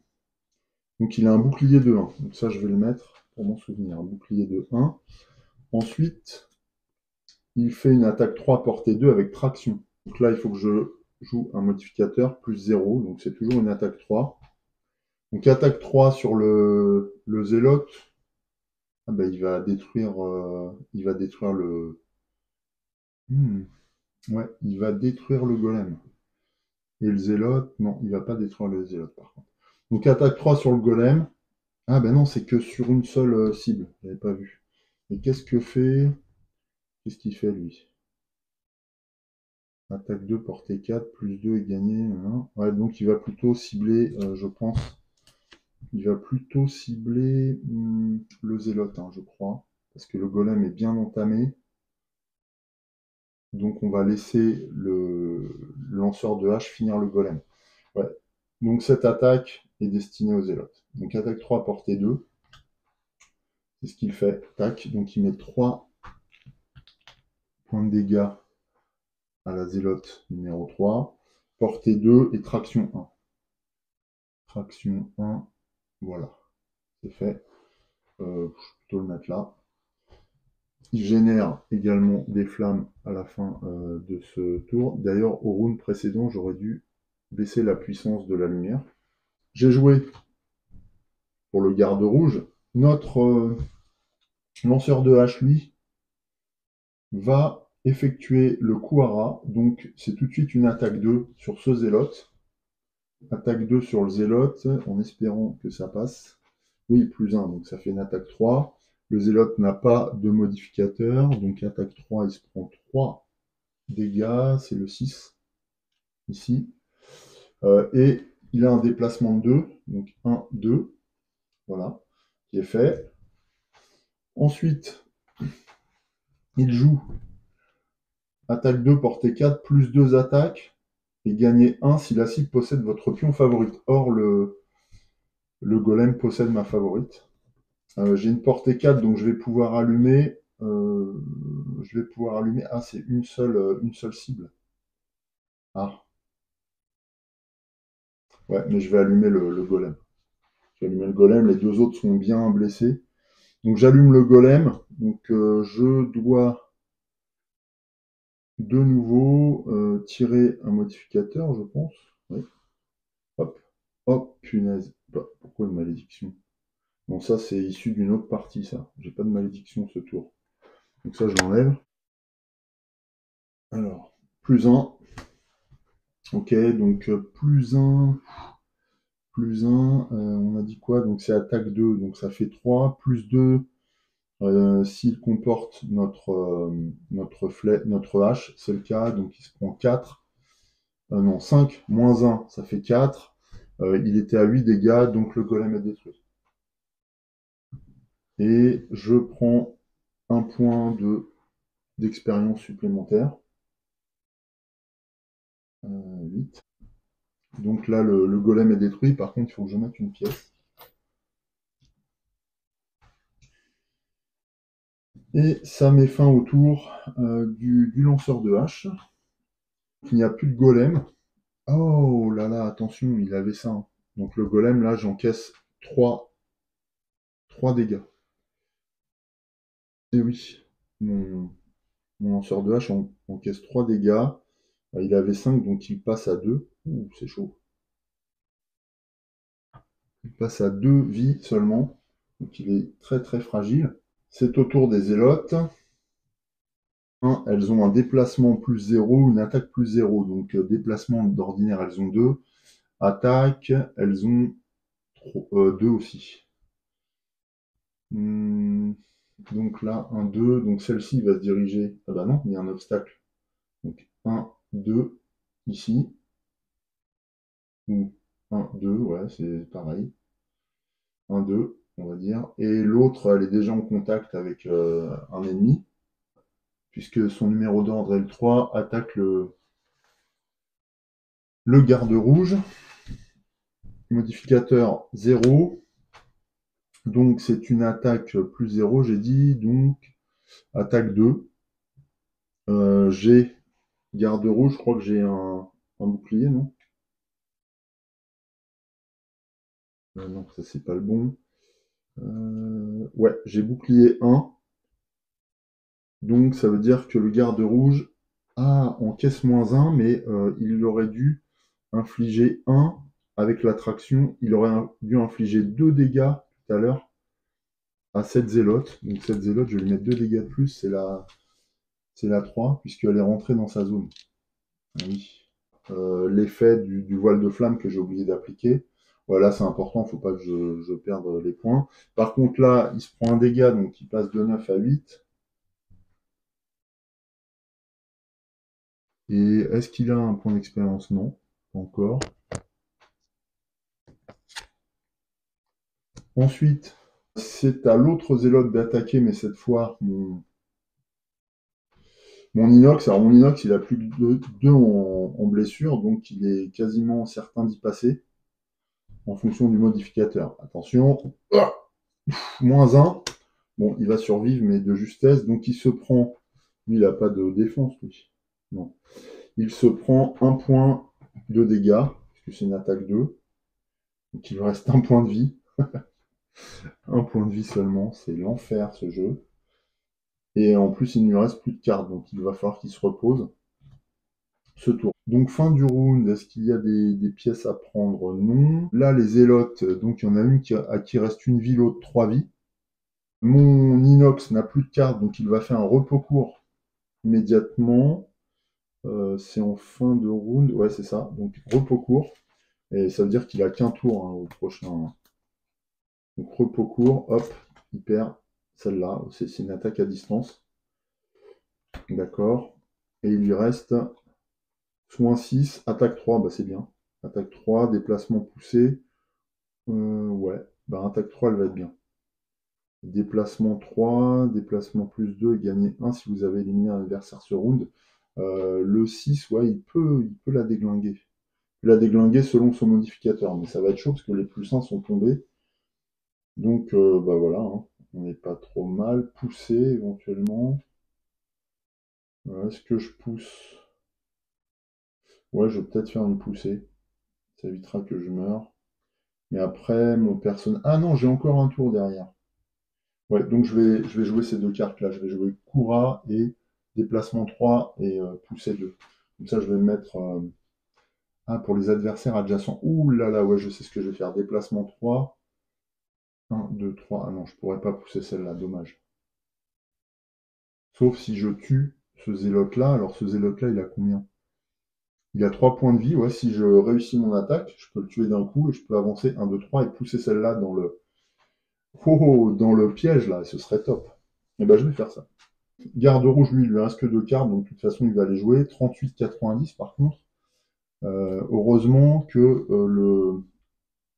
il a un bouclier de 1. Donc ça, je vais le mettre pour m'en souvenir. Un bouclier de 1. Ensuite, il fait une attaque 3 portée 2 avec traction. Donc là, il faut que je joue un modificateur plus 0. Donc c'est toujours une attaque 3. Donc attaque 3 sur le zélote. Ah ben, il va détruire le... Ouais, il va détruire le golem. Et le zélote, non, il va pas détruire le zélote par contre. Donc attaque 3 sur le golem. Ah ben non, c'est que sur une seule cible. J'avais pas vu. Et qu'est-ce qu'il fait lui? Attaque 2, portée 4, plus 2 est gagné. Hein. Ouais, donc il va plutôt cibler, je pense. Il va plutôt cibler le zélote, hein, je crois. Parce que le golem est bien entamé. Donc on va laisser le lanceur de hache finir le golem. Ouais. Donc cette attaque est destinée aux zélotes. Donc attaque 3, portée 2. C'est ce qu'il fait. Tac. Donc il met 3 points de dégâts à la zélote numéro 3. Portée 2 et traction 1. Traction 1. Voilà. C'est fait. Je vais plutôt le mettre là. Il génère également des flammes à la fin de ce tour. D'ailleurs, au round précédent, j'aurais dû baisser la puissance de la lumière. J'ai joué pour le garde rouge. Notre lanceur de hache, lui, va effectuer le coup à rat. Donc, c'est tout de suite une attaque 2 sur ce zélote. Attaque 2 sur le zélote, en espérant que ça passe. Oui, plus 1, donc ça fait une attaque 3. Le zélote n'a pas de modificateur, donc attaque 3, il se prend 3 dégâts, c'est le 6, ici. Et il a un déplacement de 2, donc 1, 2, voilà, qui est fait. Ensuite, il joue attaque 2, portée 4, plus 2 attaques, et gagner 1 si la cible possède votre pion favorite. Or, le golem possède ma favorite. J'ai une portée 4, donc je vais pouvoir allumer. Ah, c'est une seule cible. Ah, ouais, mais je vais allumer le golem. Je vais allumer le golem, les deux autres sont bien blessés. Donc j'allume le golem. Donc je dois de nouveau tirer un modificateur, je pense. Oui. Hop. Hop, punaise. Bah, pourquoi une malédiction? Bon, ça c'est issu d'une autre partie, ça. J'ai pas de malédiction ce tour. Donc ça, je l'enlève. Alors, plus 1. Ok, donc plus 1, on a dit quoi? Donc c'est attaque 2, donc ça fait 3, plus 2, s'il comporte notre hache, c'est le cas, donc il se prend 4, non 5, moins 1, ça fait 4, il était à 8 dégâts, donc le golem est détruit. Et je prends un point d'expérience supplémentaire, 8. Donc là le golem est détruit, par contre il faut que je mette une pièce. Et ça met fin au tour du lanceur de hache. Il n'y a plus de golem. Oh là là, attention, il avait ça. Hein. Donc le golem, là, j'encaisse 3 dégâts. Et oui, mon lanceur de hache encaisse 3 dégâts. Il avait 5, donc il passe à 2. Ouh, c'est chaud. Il passe à 2 vies seulement. Donc il est très très fragile. C'est au tour des zélotes. Elles ont un déplacement plus 0, une attaque plus 0. Donc déplacement d'ordinaire, elles ont 2. Attaque, elles ont 2 aussi. Donc là, 1, 2. Donc celle-ci va se diriger. Ah bah non, il y a un obstacle. Donc 1, 2, ici. Ou 1, 2, ouais, c'est pareil. 1, 2, on va dire. Et l'autre, elle est déjà en contact avec un ennemi. Puisque son numéro d'ordre est le 3, attaque le garde rouge. Modificateur 0. Donc c'est une attaque plus 0, j'ai dit, donc attaque 2. J'ai garde rouge, je crois que j'ai un bouclier, non? Non, ça c'est pas le bon. Ouais, j'ai bouclier 1. Donc ça veut dire que le garde rouge encaisse -1, mais il aurait dû infliger 1 avec l'attraction. Il aurait dû infliger 2 dégâts tout à l'heure à cette zélote. Donc cette zélote, je vais lui mettre 2 dégâts de plus, c'est la 3, puisqu'elle est rentrée dans sa zone. Ah oui. L'effet du voile de flamme que j'ai oublié d'appliquer. Voilà, c'est important, il ne faut pas que je perde les points. Par contre, là, il se prend un dégât, donc il passe de 9 à 8. Et est-ce qu'il a un point d'expérience? Non, pas encore. Ensuite, c'est à l'autre zélote d'attaquer, mais cette fois, mon inox. Alors, mon inox, il a plus de 2 en blessure, donc il est quasiment certain d'y passer en fonction du modificateur. Attention, -1. Bon, il va survivre, mais de justesse. Donc, il se prend. Lui, il n'a pas de défense, lui. Non. Il se prend 1 point de dégâts, puisque c'est une attaque 2. Donc, il lui reste 1 point de vie. 1 point de vie seulement. C'est l'enfer, ce jeu. Et en plus, il ne lui reste plus de cartes. Donc, il va falloir qu'il se repose ce tour. Donc, fin du round. Est-ce qu'il y a des pièces à prendre? Non. Là, les zélotes. Donc, il y en a une à qui reste une vie, l'autre 3 vies. Mon inox n'a plus de cartes, donc il va faire un repos court immédiatement. C'est en fin de round, ouais c'est ça, donc repos court, et ça veut dire qu'il a qu'un tour au prochain. Donc repos court, hop, il perd celle-là, c'est une attaque à distance. D'accord. Et il lui reste soin 6, attaque 3, bah c'est bien. Attaque 3, déplacement poussé. Ouais, bah attaque 3 elle va être bien. Déplacement 3, déplacement plus 2 et gagner 1 si vous avez éliminé un adversaire ce round. Le 6, ouais, il peut la déglinguer. Il peut la déglinguer selon son modificateur, mais ça va être chaud parce que les plus 1 sont tombés. Donc, bah voilà, hein, on n'est pas trop mal. Pousser éventuellement. Est-ce que je pousse? Ouais, je vais peut-être faire une poussée. Ça évitera que je meure. Mais après, mon personnage. Ah non, j'ai encore un tour derrière. Ouais, donc je vais jouer ces deux cartes-là. Je vais jouer Koura et déplacement 3 et pousser 2. Comme ça, je vais me mettre. Pour les adversaires adjacents. Ouh là là, ouais, je sais ce que je vais faire. Déplacement 3. 1, 2, 3. Ah non, je pourrais pas pousser celle-là, dommage. Sauf si je tue ce zélote-là. Alors ce zélote-là, il a combien? Il a 3 points de vie. Ouais, si je réussis mon attaque, je peux le tuer d'un coup et je peux avancer 1, 2, 3 et pousser celle-là dans le. Dans le piège là, ce serait top. Et ben je vais faire ça. Garde rouge, lui, il lui reste que 2 cartes, donc de toute façon il va les jouer. 38,90 par contre. Heureusement que le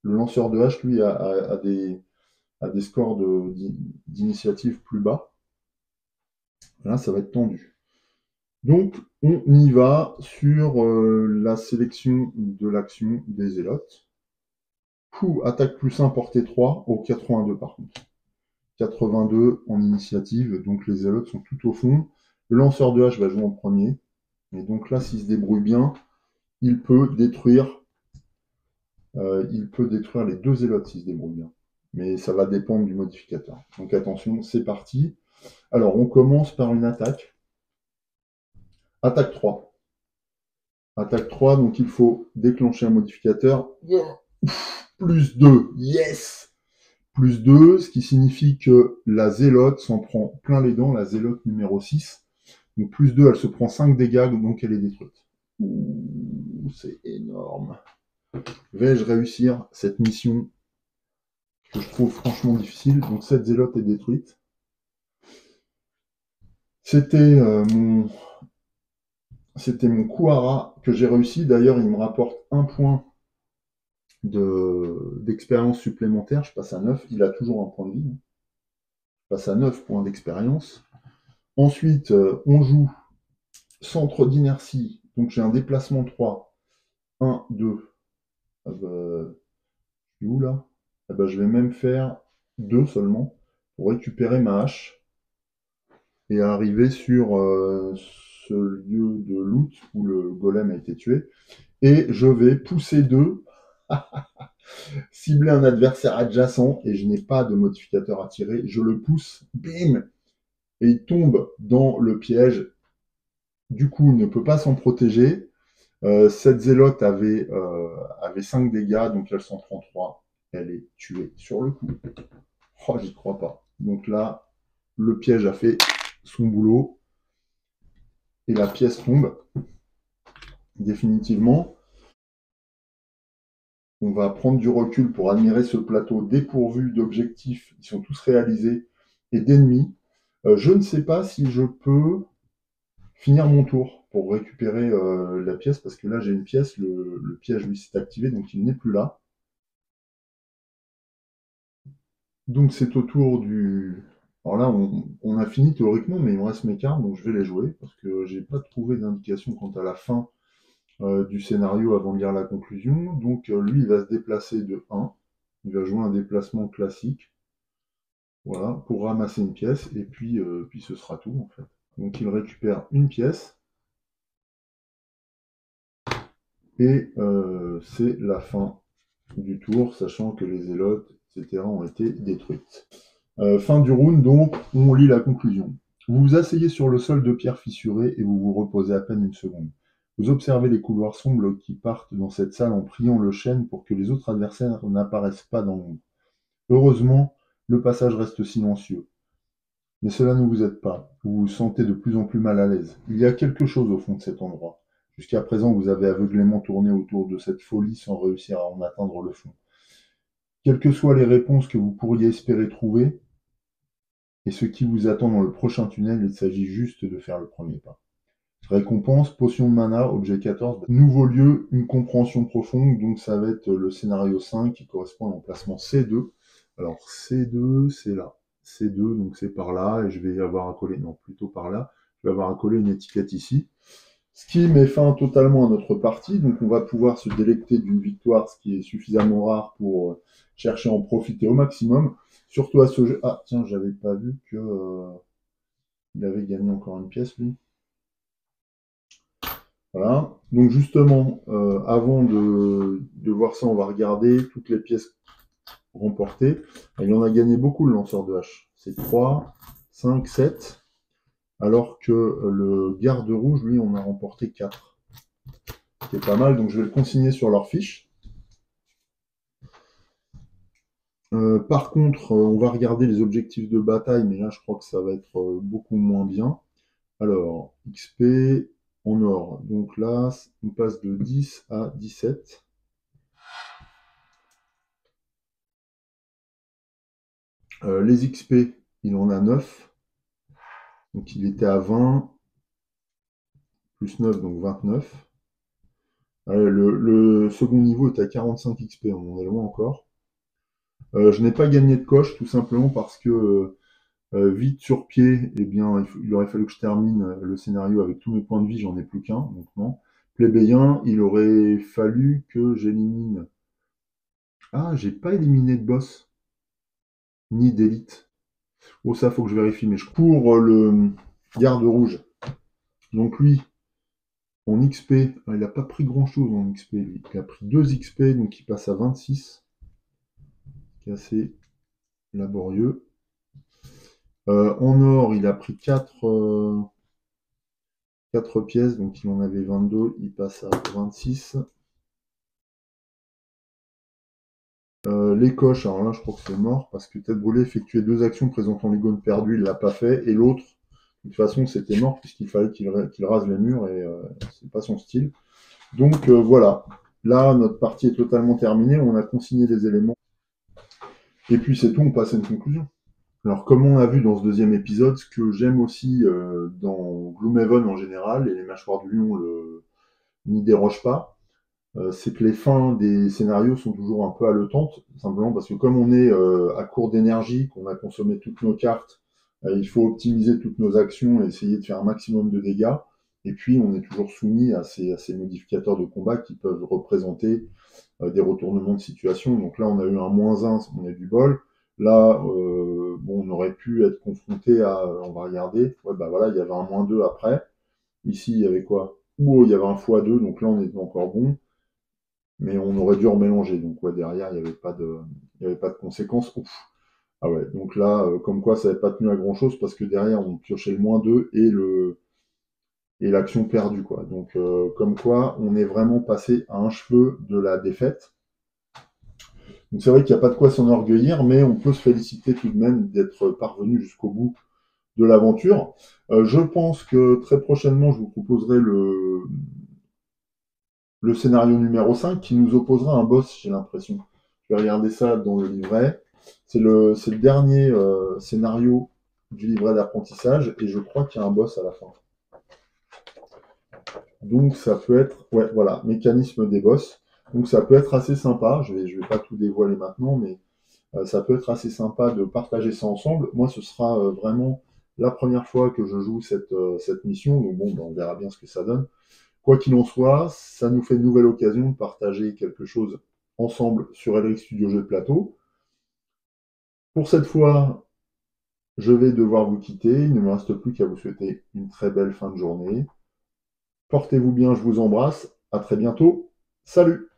lanceur de hache, lui, a des scores d'initiative plus bas. Là, ça va être tendu. Donc, on y va sur la sélection de l'action des zélotes. Attaque plus 1, portée 3, au 82 par contre. 82 en initiative, donc les zélotes sont tout au fond. Le lanceur de hache va jouer en premier. Et donc là, s'il se débrouille bien, il peut détruire les 2 zélotes s'il se débrouille bien. Mais ça va dépendre du modificateur. Donc attention, c'est parti. Alors, on commence par une attaque. Attaque 3. Attaque 3, donc il faut déclencher un modificateur. Plus 2, yes! Plus 2, ce qui signifie que la zélote s'en prend plein les dents, la zélote numéro 6. Donc plus 2, elle se prend 5 dégâts, donc elle est détruite. Ouh, c'est énorme. Vais-je réussir cette mission que je trouve franchement difficile? Donc cette zélote est détruite. C'était mon Kuara que j'ai réussi. D'ailleurs, il me rapporte 1 point d'expérience supplémentaire. Je passe à 9. Il a toujours un point de vie. Je passe à 9 points d'expérience. Ensuite, on joue centre d'inertie. Donc j'ai un déplacement 3. 1, 2. Je suis où là? Je vais même faire 2 seulement, pour récupérer ma hache et arriver sur ce lieu de loot où le golem a été tué. Et je vais pousser 2, cibler un adversaire adjacent, et je n'ai pas de modificateur à tirer. Je le pousse, bim, et il tombe dans le piège. Du coup, il ne peut pas s'en protéger. Cette zélote avait 5 dégâts, donc elle s'en prend 3. Elle est tuée sur le coup. Oh, j'y crois pas. Donc là, le piège a fait son boulot et la pièce tombe définitivement. On va prendre du recul pour admirer ce plateau dépourvu d'objectifs. Ils sont tous réalisés et d'ennemis. Je ne sais pas si je peux finir mon tour pour récupérer la pièce, parce que là j'ai une pièce, le piège lui s'est activé, donc il n'est plus là. Donc c'est au tour du... Alors là, on a fini théoriquement, mais il me reste mes cartes, donc je vais les jouer, parce que j'ai pas trouvé d'indication quant à la fin du scénario avant de lire la conclusion. Donc lui, il va se déplacer de 1. Il va jouer un déplacement classique, voilà, pour ramasser une pièce, et puis ce sera tout, en fait. Donc il récupère une pièce, et c'est la fin du tour, sachant que les zélotes, etc., ont été détruites. Fin du round, donc, on lit la conclusion. Vous vous asseyez sur le sol de pierre fissurée et vous vous reposez à peine une seconde. Vous observez les couloirs sombres qui partent dans cette salle en priant le chêne pour que les autres adversaires n'apparaissent pas dans l'ombre. Heureusement, le passage reste silencieux. Mais cela ne vous aide pas. Vous vous sentez de plus en plus mal à l'aise. Il y a quelque chose au fond de cet endroit. Jusqu'à présent, vous avez aveuglément tourné autour de cette folie sans réussir à en atteindre le fond. Quelles que soient les réponses que vous pourriez espérer trouver, et ce qui vous attend dans le prochain tunnel, il s'agit juste de faire le premier pas. Récompense, potion de mana, objet 14, nouveau lieu, une compréhension profonde, donc ça va être le scénario 5 qui correspond à l'emplacement C2. Alors C2, c'est là. C2, donc c'est par là, et je vais avoir à coller, non, plutôt par là, je vais avoir à coller une étiquette ici. Ce qui met fin totalement à notre partie, donc on va pouvoir se délecter d'une victoire, ce qui est suffisamment rare pour chercher à en profiter au maximum. Surtout à ce jeu. Ah tiens, j'avais pas vu que il avait gagné encore une pièce lui. Voilà. Donc justement, avant de voir ça, on va regarder toutes les pièces remportées. Il en a gagné beaucoup le lanceur de hache. C'est 3, 5, 7. Alors que le garde rouge, lui, on a remporté 4. C'est pas mal, donc je vais le consigner sur leur fiche. Par contre, on va regarder les objectifs de bataille, mais là je crois que ça va être beaucoup moins bien. Alors, XP en or. Donc là, on passe de 10 à 17. Les XP, il en a 9. Donc il était à 20, plus 9, donc 29. Le second niveau est à 45 XP, on en est loin encore. Je n'ai pas gagné de coche, tout simplement parce que vite sur pied, eh bien, il aurait fallu que je termine le scénario avec tous mes points de vie, j'en ai plus qu'un, donc non. Plébéien, il aurait fallu que j'élimine. Ah, j'ai pas éliminé de boss, ni d'élite. Oh, ça, faut que je vérifie, mais je cours le garde rouge. Donc lui, en XP, il n'a pas pris grand chose en XP, lui. Il a pris 2 XP, donc il passe à 26. C'est assez laborieux. En or, il a pris 4 pièces, donc il en avait 22, il passe à 26. Les coches, alors là je crois que c'est mort, parce que Tête Brûlée effectuait 2 actions présentant l'icône perdu, il l'a pas fait, et l'autre, de toute façon c'était mort, puisqu'il fallait qu'il rase les murs, et c'est pas son style. Donc voilà, là notre partie est totalement terminée, on a consigné les éléments, et puis c'est tout, on passe à une conclusion. Alors, comme on a vu dans ce deuxième épisode, ce que j'aime aussi dans Gloomhaven en général, et les Mâchoires du Lion n'y dérogent pas, c'est que les fins des scénarios sont toujours un peu haletantes, simplement parce que comme on est à court d'énergie, qu'on a consommé toutes nos cartes, il faut optimiser toutes nos actions et essayer de faire un maximum de dégâts. Et puis, on est toujours soumis à ces modificateurs de combat qui peuvent représenter des retournements de situation. Donc là, on a eu un -1, on a du bol. Là, bon, on aurait pu être confronté à, on va regarder, ouais, bah voilà, il y avait un -2 après. Ici, il y avait quoi? Oh, il y avait un x2, donc là, on était encore bon. Mais on aurait dû remélanger. Donc ouais, derrière, il y avait pas de conséquences. Ouf. Ah ouais, donc là, comme quoi ça n'avait pas tenu à grand chose parce que derrière on piochait le -2 et l'action perdue, quoi. Donc comme quoi on est vraiment passé à un cheveu de la défaite. Donc c'est vrai qu'il n'y a pas de quoi s'enorgueillir, mais on peut se féliciter tout de même d'être parvenu jusqu'au bout de l'aventure. Je pense que très prochainement je vous proposerai le scénario numéro 5 qui nous opposera un boss, j'ai l'impression. Je vais regarder ça dans le livret. C'est le dernier scénario du livret d'apprentissage et je crois qu'il y a un boss à la fin. Donc ça peut être, ouais, voilà, mécanisme des boss. Donc ça peut être assez sympa. Je vais pas tout dévoiler maintenant, mais ça peut être assez sympa de partager ça ensemble. Moi, ce sera vraiment la première fois que je joue cette mission. Donc bon, ben, on verra bien ce que ça donne. Quoi qu'il en soit, ça nous fait une nouvelle occasion de partager quelque chose ensemble sur Elric Studio Jeux de plateau. Pour cette fois, je vais devoir vous quitter. Il ne me reste plus qu'à vous souhaiter une très belle fin de journée. Portez-vous bien, je vous embrasse. À très bientôt. Salut!